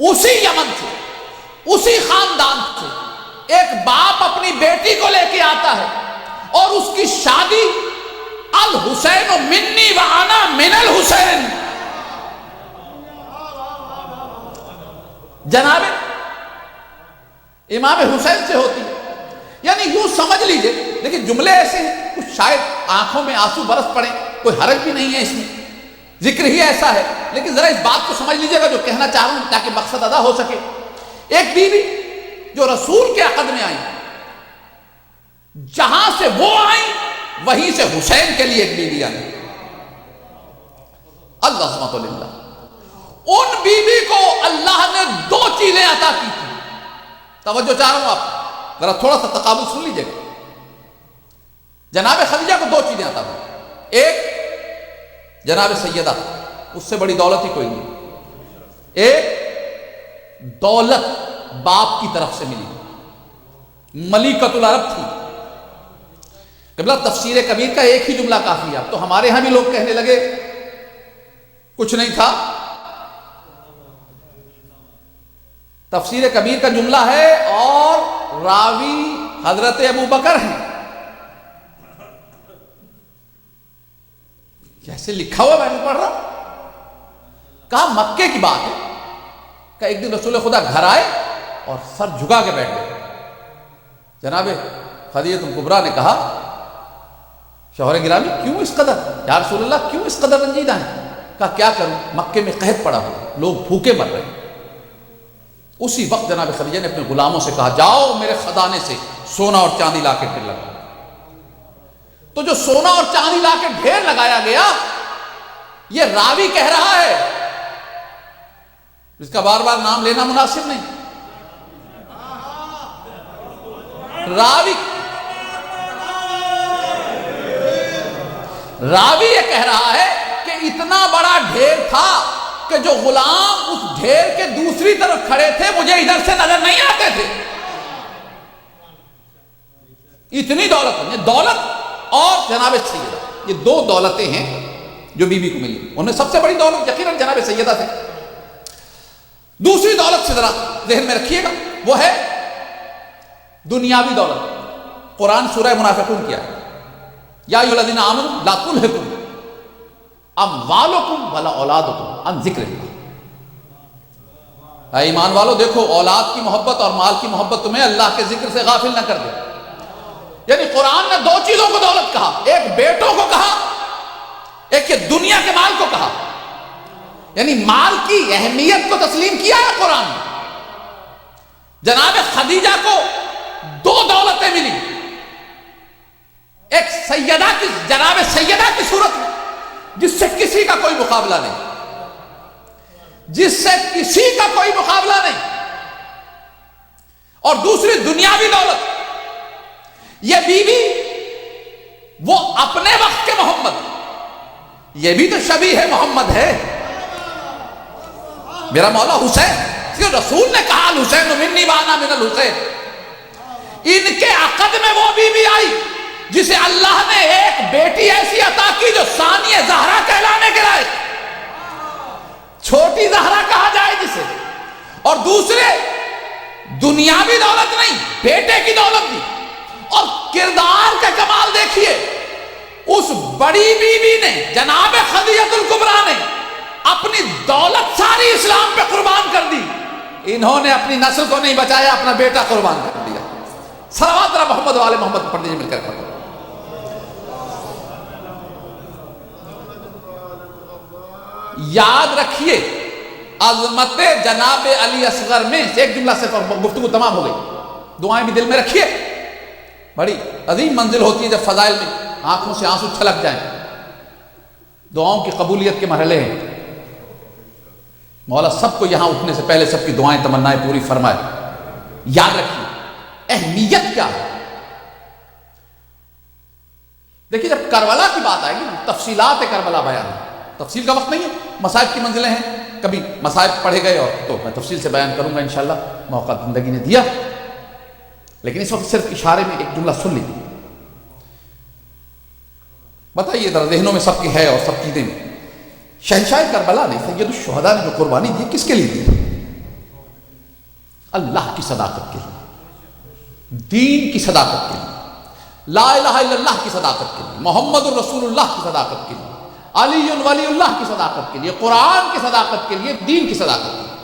اسی یمن سے، اسی خاندان سے ایک باپ اپنی بیٹی کو لے کے آتا ہے اور اس کی شادی الحسین منی وانا من الحسین، جناب امام حسین سے ہوتی ہے۔ یعنی یوں سمجھ لیجئے، لیکن جملے ایسے ہیں کچھ شاید آنکھوں میں آنسو برس پڑے، کوئی حرج بھی نہیں ہے اس میں، ذکر ہی ایسا ہے، لیکن ذرا اس بات کو سمجھ لیجئے گا جو کہنا چاہ رہا ہوں تاکہ مقصد ادا ہو سکے۔ ایک بیوی جو رسول کے عقد میں آئی، جہاں سے وہ آئی وہیں سے حسین کے لیے ایک بیوی آئی۔ اللہ عظمت اللہ۔ ان بیوی کو اللہ نے 2 چیزیں عطا کی تھی، توجہ چاہ رہا ہوں آپ ذرا تھوڑا سا تقابل سن لیجئے گا۔ جناب خدیجہ کو 2 چیزیں عطا ہوئی، ایک جناب سیدہ، اس سے بڑی دولت ہی کوئی نہیں، ایک دولت باپ کی طرف سے ملی، ملکۃ العرب تھی۔ قبلہ تفسیر کبیر کا ایک ہی جملہ کافی ہے، اب تو ہمارے ہاں بھی لوگ کہنے لگے کچھ نہیں تھا۔ تفسیر کبیر کا جملہ ہے اور راوی حضرت ابو بکر ہیں، جیسے لکھا ہوا میں نے پڑھ رہا، کہا مکے کی بات ہے کہ ایک دن رسول خدا گھر آئے اور سر جھکا کے بیٹھ گئے۔ جناب خدیجہ الکبریٰ نے کہا شوہر گرامی کیوں اس قدر، یا رسول اللہ کیوں اس قدر رنجیدہ ہیں؟ کہا کیا کروں، مکے میں قحط پڑا ہوا، لوگ بھوکے مر رہے ہیں۔ اسی وقت جناب خدیجہ نے اپنے غلاموں سے کہا جاؤ میرے خزانے سے سونا اور چاندی لا کے ڈھیر لگاؤ۔ تو جو سونا اور چاندی لا کے ڈھیر لگایا گیا، یہ راوی کہہ رہا ہے، جس کا بار بار نام لینا مناسب نہیں، راوی یہ کہہ رہا ہے کہ اتنا بڑا ڈھیر تھا کہ جو غلام اس ڈھیر کے دوسری طرف کھڑے تھے مجھے ادھر سے نظر نہیں آتے تھے۔ اتنی دولت، دولت اور جناب سیدہ، یہ 2 دولتیں ہیں جو بی بی کو ملی۔ انہیں سب سے بڑی دولت یقیناً جناب سیدہ تھے۔ دوسری دولت سے ذرا ذہن میں رکھیے گا، وہ ہے دنیاوی دولت. قرآن سورہ منافقون کیا ہے؟ یا ایھا الذین آمنوا لا تلھکم اموالکم ولا اولادکم عن ذکر اللہ. اے ایمان والو دیکھو، اولاد کی محبت اور مال کی محبت تمہیں اللہ کے ذکر سے غافل نہ کر دے. یعنی قرآن نے دو چیزوں کو دولت کہا، ایک بیٹوں کو کہا، ایک دنیا کے مال کو کہا. یعنی مال کی اہمیت کو تسلیم کیا ہے قرآن نے. جناب خدیجہ کو دو دولتیں ملی، ایک سیدہ کی، جناب سیدہ کی صورت میں جس سے کسی کا کوئی مقابلہ نہیں، جس سے کسی کا کوئی مقابلہ نہیں، اور دوسری دنیاوی دولت. یہ بیوی وہ اپنے وقت کے محمد، یہ بھی تو شبیہ محمد ہے. میرا مولا حسین، رسول نے کہا الحسین منی وانا من الحسین. ان کے عقد میں وہ بیوی آئی جسے اللہ نے ایک بیٹی ایسی عطا کی جو ثانیہ زہرا کہلانے کے لائق، چھوٹی زہرا کہا جائے جسے. اور دوسرے دنیاوی دولت نہیں، بیٹے کی دولت دی. اور کردار کا کمال دیکھیے، اس بڑی بیوی نے، جناب خدیجہ الکبریٰ نے اپنی دولت ساری اسلام پہ قربان کر دی. انہوں نے اپنی نسل کو نہیں بچایا، اپنا بیٹا قربان کر دیا. صلوات اللہ محمد والے محمد پڑھ دیجیے مل کر پڑھو. یاد رکھیے عظمت جناب علی اصغر میں ایک جملہ سے گفتگو تمام ہو گئی. دعائیں بھی دل میں رکھیے. بڑی عظیم منزل ہوتی ہے جب فضائل میں آنکھوں سے آنسو چھلک جائیں. دعاؤں کی قبولیت کے مرحلے ہیں. مولا سب کو یہاں اٹھنے سے پہلے سب کی دعائیں تمنائیں پوری فرمائے. یاد رکھیے اہمیت کیا ہے. دیکھیے جب کربلا کی بات آئے گی، تفصیلات کربلا بیان ہے. تفصیل کا وقت نہیں ہے، مصائب کی منزلیں ہیں. کبھی مصائب پڑھے گئے اور تو میں تفصیل سے بیان کروں گا انشاءاللہ، موقع زندگی نے دیا. لیکن اس وقت صرف اشارے میں ایک جملہ سن لیجیے. بتائیے ذرا ذہنوں میں سب کی ہے اور سب چیزیں. شہنشاہ کربلا نے، سید الشہداء نے جو قربانی دی کس کے لیے دی؟ اللہ کی صداقت کے لیے، دین کی صداقت کے لیے، لا الہ الا اللہ کی صداقت کے لیے، محمد الرسول اللہ کی صداقت کے لیے، علی ولی اللہ کی صداقت کے لیے، قرآن کی صداقت کے لیے، دین کی صداقت کے لیے.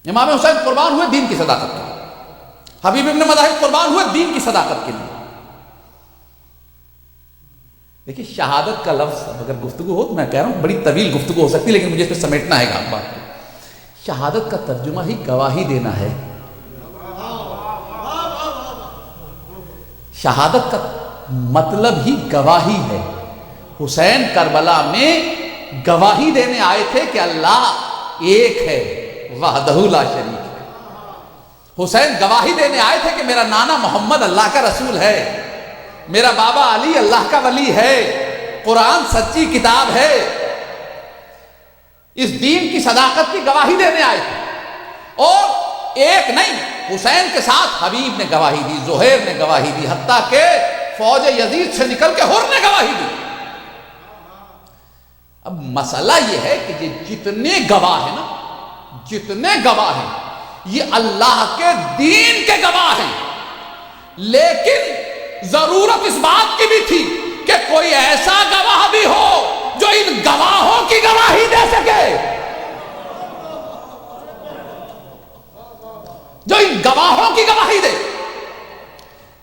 امام حسین قربان ہوئے دین کی صداقت کے لیے. حبیب ابن مظاہر قربان ہوئے دین کی صداقت کے لیے. دیکھیے شہادت کا لفظ اگر گفتگو ہو تو میں کہہ رہا ہوں بڑی طویل گفتگو ہو سکتی ہے، لیکن مجھے اس پہ سمیٹنا ہے گا بات کو. شہادت کا ترجمہ ہی گواہی دینا ہے. شہادت کا مطلب ہی گواہی ہے. حسین کربلا میں گواہی دینے آئے تھے کہ اللہ ایک ہے، وحدہ لا شریک ہے. حسین گواہی دینے آئے تھے کہ میرا نانا محمد اللہ کا رسول ہے، میرا بابا علی اللہ کا ولی ہے، قرآن سچی کتاب ہے. اس دین کی صداقت کی گواہی دینے آئے تھے. اور ایک نہیں، حسین کے ساتھ حبیب نے گواہی دی، زہیر نے گواہی دی، حتیٰ کہ فوج یزید سے نکل کے حر نے گواہی دی. اب مسئلہ یہ ہے کہ جتنے گواہ ہیں نا، جتنے گواہ ہیں یہ اللہ کے دین کے گواہ ہیں. لیکن ضرورت اس بات کی بھی تھی کہ کوئی ایسا گواہ بھی ہو جو ان گواہوں کی گواہی دے سکے، جو ان گواہوں کی گواہی دے.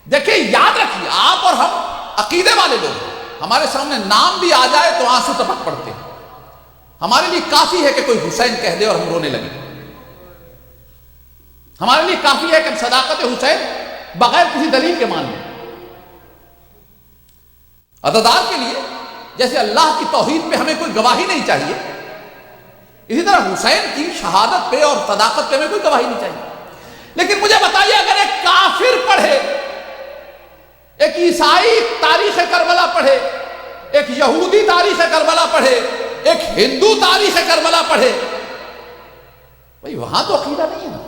دیکھیں یاد رکھیے، آپ اور ہم عقیدے والے لوگ ہیں. ہمارے سامنے نام بھی آ جائے تو آنسو ٹپک پڑتے ہیں. ہمارے لیے کافی ہے کہ کوئی حسین کہہ دے اور ہم رونے لگیں. ہمارے لیے کافی ہے کہ ہم صداقت حسین بغیر کسی دلیل کے مان لیں. عددار کے لیے جیسے اللہ کی توحید پہ ہمیں کوئی گواہی نہیں چاہیے، اسی طرح حسین کی شہادت پہ اور صداقت پہ ہمیں کوئی گواہی نہیں چاہیے. لیکن مجھے بتائیے، اگر ایک کافر پڑھے، ایک عیسائی تاریخ کربلا پڑھے، ایک یہودی تاریخ کربلا پڑھے، ایک ہندو تاریخ کربلا پڑھے، بھئی وہاں تو عقیدہ نہیں ہے.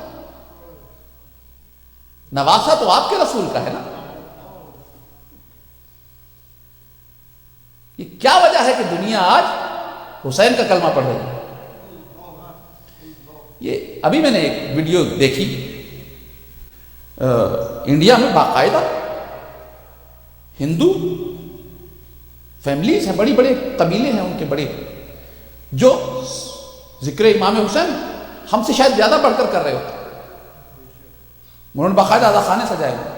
نواسہ تو آپ کے رسول کا ہے نا. یہ کیا وجہ ہے کہ دنیا آج حسین کا کلمہ پڑھ رہی ہے؟ یہ ابھی میں نے ایک ویڈیو دیکھی، انڈیا میں باقاعدہ ہندو فیملیز ہیں، بڑی بڑے قبیلے ہیں ان کے بڑے، جو ذکر امام حسین ہم سے شاید زیادہ بڑھ کر کر رہے ہوتے. انہوں نے باقاعدہ اعلیٰ خانے سجائے ہوئے.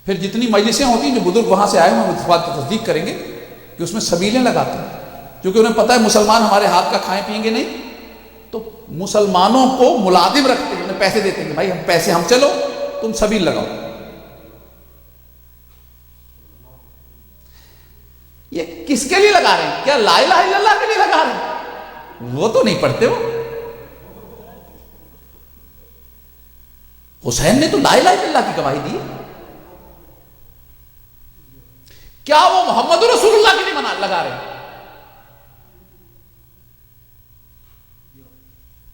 پھر جتنی مجلسیں ہوتی ہیں جو بزرگ وہاں سے آئے ہوئے ہیں اس بات کی تصدیق کریں گے کہ اس میں سبیلیں لگاتے ہیں، کیونکہ انہیں پتہ ہے مسلمان ہمارے ہاتھ کا کھائیں پیئیں گے نہیں، تو مسلمانوں کو ملازم رکھتے ہیں، انہیں پیسے دیتے ہیں کہ بھائی ہم پیسے ہم چلو تم سبیل لگاؤ. یہ کس کے لیے لگا رہے ہیں؟ کیا لا الہ الا اللہ کے لیے لگا رہے ہیں؟ وہ تو نہیں پڑھتے ہو. حسین نے تو لا الہ الا اللہ کی گواہی دی. کیا وہ محمد رسول اللہ کے لیے لگا رہے ہیں؟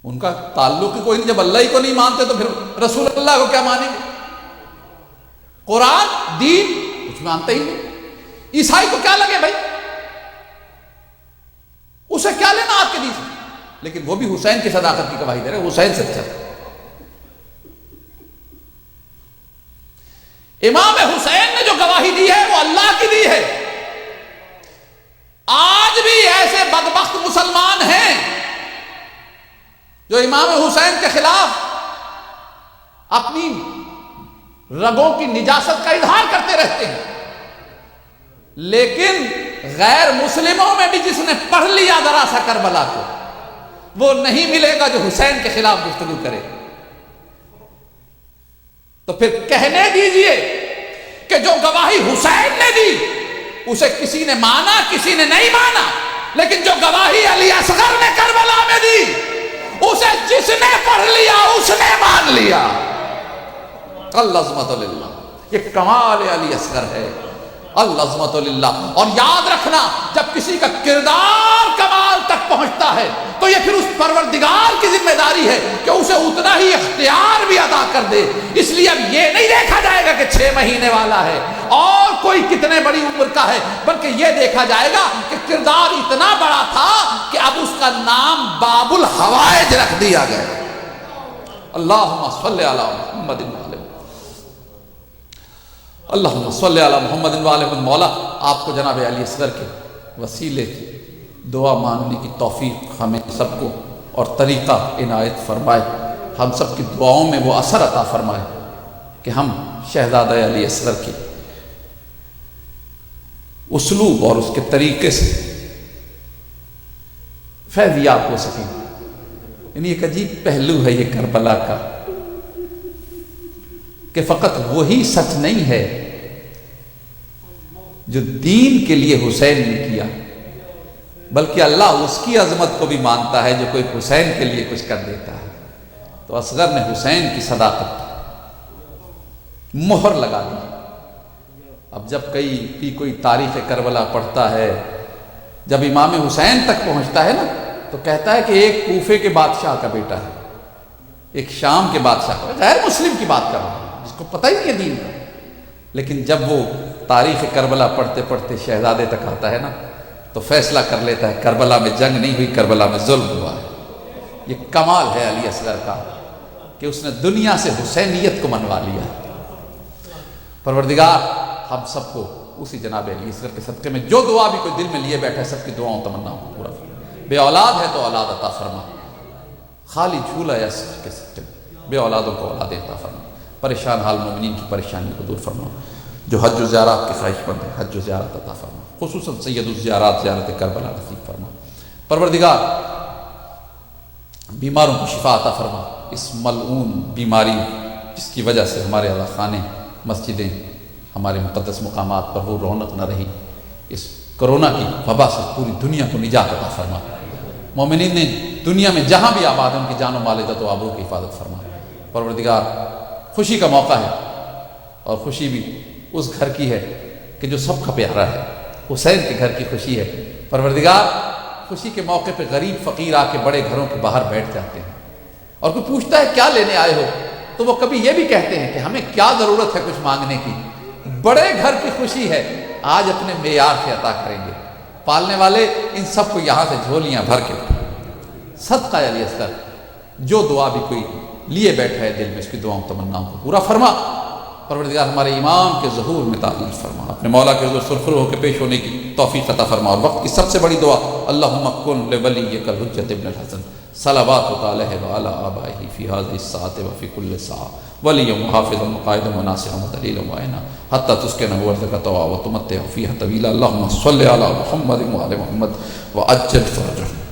ان کا تعلق ہی کوئی نہیں. جب اللہ ہی کو نہیں مانتے تو پھر رسول اللہ کو کیا مانیں گے؟ قرآن دین کچھ مانتے ہی نہیں. عیسائی کو کیا لگے بھائی، اسے کیا لینا آپ کے دین سے؟ لیکن وہ بھی حسین کی صداقت کی گواہی دے رہے. حسین سچا. امام حسین نے جو گواہی دی ہے وہ اللہ کی دی ہے. آج بھی ایسے بدبخت مسلمان ہیں جو امام حسین کے خلاف اپنی رگوں کی نجاست کا اظہار کرتے رہتے ہیں، لیکن غیر مسلموں میں بھی جس نے پڑھ لیا ذرا سا کربلا کو، وہ نہیں ملے گا جو حسین کے خلاف گفتگو کرے. تو پھر کہنے دیجئے کہ جو گواہی حسین نے دی اسے کسی نے مانا کسی نے نہیں مانا، لیکن جو گواہی علی اصغر نے کربلا میں دی اسے جس نے پڑھ لیا اس نے مان لیا. العظمت للہ. یہ کمال علی اصغر ہے. العظمت للہ. اور یاد رکھنا جب کسی کا کردار کمال تک پہنچتا ہے تو یہ پھر اس پروردگار کی ذمہ داری ہے کہ اسے اتنا ہی اختیار بھی عطا کر دے. اس لیے اب یہ نہیں دیکھا جائے گا کہ 6 مہینے والا ہے اور کوئی کتنے بڑی عمر کا ہے، بلکہ یہ دیکھا جائے گا کہ کردار اتنا بڑا تھا کہ اب اس کا نام باب الحوائج رکھ دیا گیا. اللہم صلی علی محمد اللہم صلی علی محمد وآلہ محمد. مولا آپ کو جناب علی اصغر کے وسیلے دعا مانگنے کی توفیق ہمیں سب کو اور طریقہ عنایت فرمائے. ہم سب کی دعاؤں میں وہ اثر عطا فرمائے کہ ہم شہزادہ علی اصغر کی اسلوب اور اس کے طریقے سے فیضیاب ہو سکیں. یعنی ایک عجیب پہلو ہے یہ کربلا کا کہ فقط وہی سچ نہیں ہے جو دین کے لیے حسین نے کیا، بلکہ اللہ اس کی عظمت کو بھی مانتا ہے جو کوئی حسین کے لیے کچھ کر دیتا ہے. تو اصغر نے حسین کی صداقت مہر لگا دی. اب جب کوئی تاریخ کربلا پڑھتا ہے، جب امام حسین تک پہنچتا ہے نا تو کہتا ہے کہ ایک کوفے کے بادشاہ کا بیٹا ہے، ایک شام کے بادشاہ کا، غیر مسلم کی بات کر رہا ہوں جس کو پتہ ہی نہیں ہے دین کا. لیکن جب وہ تاریخ کربلا پڑھتے پڑھتے شہزادے تک آتا ہے نا تو فیصلہ کر لیتا ہے کربلا میں جنگ نہیں ہوئی، کربلا میں ظلم ہوا ہے. یہ کمال ہے علی اصغر کا کہ اس نے دنیا سے حسینیت کو منوا لیا. پروردگار ہم سب کو اسی جناب علی اصغر کے صدقے میں جو دعا بھی کوئی دل میں لیے بیٹھے سب کی دعاؤں تمناؤں کو پورا فرما. بے اولاد ہے تو اولاد عطا فرما. خالی جھولا ہے اس کے صدقے میں بے اولادوں کو اولاد عطا فرما. پریشان حال مومنین کی پریشانی کو دور فرما. جو حج و زیارات کے خواہش مند ہیں حج و زیارت عطا فرما. خصوصاً سید الزیارات زیارت کربلا نصیب فرما. پروردگار بیماروں کو شفا عطا فرما. اس ملعون بیماری جس کی وجہ سے ہمارے اعلیٰ خانے مسجدیں ہمارے مقدس مقامات پر وہ رونق نہ رہی، اس کرونا کی وبا سے پوری دنیا کو نجات عطا فرما. مومنین نے دنیا میں جہاں بھی آباد ہیں ان کی جان و مال عزت و آبرو کی حفاظت فرما. پروردگار خوشی کا موقع ہے اور خوشی بھی اس گھر کی ہے کہ جو سب کا پیارا ہے. حسین کے گھر کی خوشی ہے. پروردگار خوشی کے موقع پہ غریب فقیر آ کے بڑے گھروں کے باہر بیٹھ جاتے ہیں اور کوئی پوچھتا ہے کیا لینے آئے ہو تو وہ کبھی یہ بھی کہتے ہیں کہ ہمیں کیا ضرورت ہے کچھ مانگنے کی، بڑے گھر کی خوشی ہے آج اپنے معیار سے عطا کریں گے. پالنے والے ان سب کو یہاں سے جھولیاں بھر کے صدقہ علی اصغر جو دعا بھی کوئی لیے بیٹھا ہے دل میں، اس کی دعاؤں تمناؤں کو پورا فرما۔ پروردگار ہمارے امام کے ظہور میں تعلیم فرما، اپنے مولا کے حضور سرخرو ہو کے پیش ہونے کی توفیق عطا فرما۔ اور وقت کی سب سے بڑی دعا، اللہم کن لولیک الحجۃ ابن الحسن صلواتک علیہ وعلی آبائہ فی ہذہ الساعۃ وفی کل ساعۃ ولیہ وحافظا وقائدا وناصرا ودلیلا وعینا حتی تسکنہ ارضک طوعا وتمتع فیہا طویلا۔ اللہم صل علی محمد وعلی محمد وعجل فرجہ۔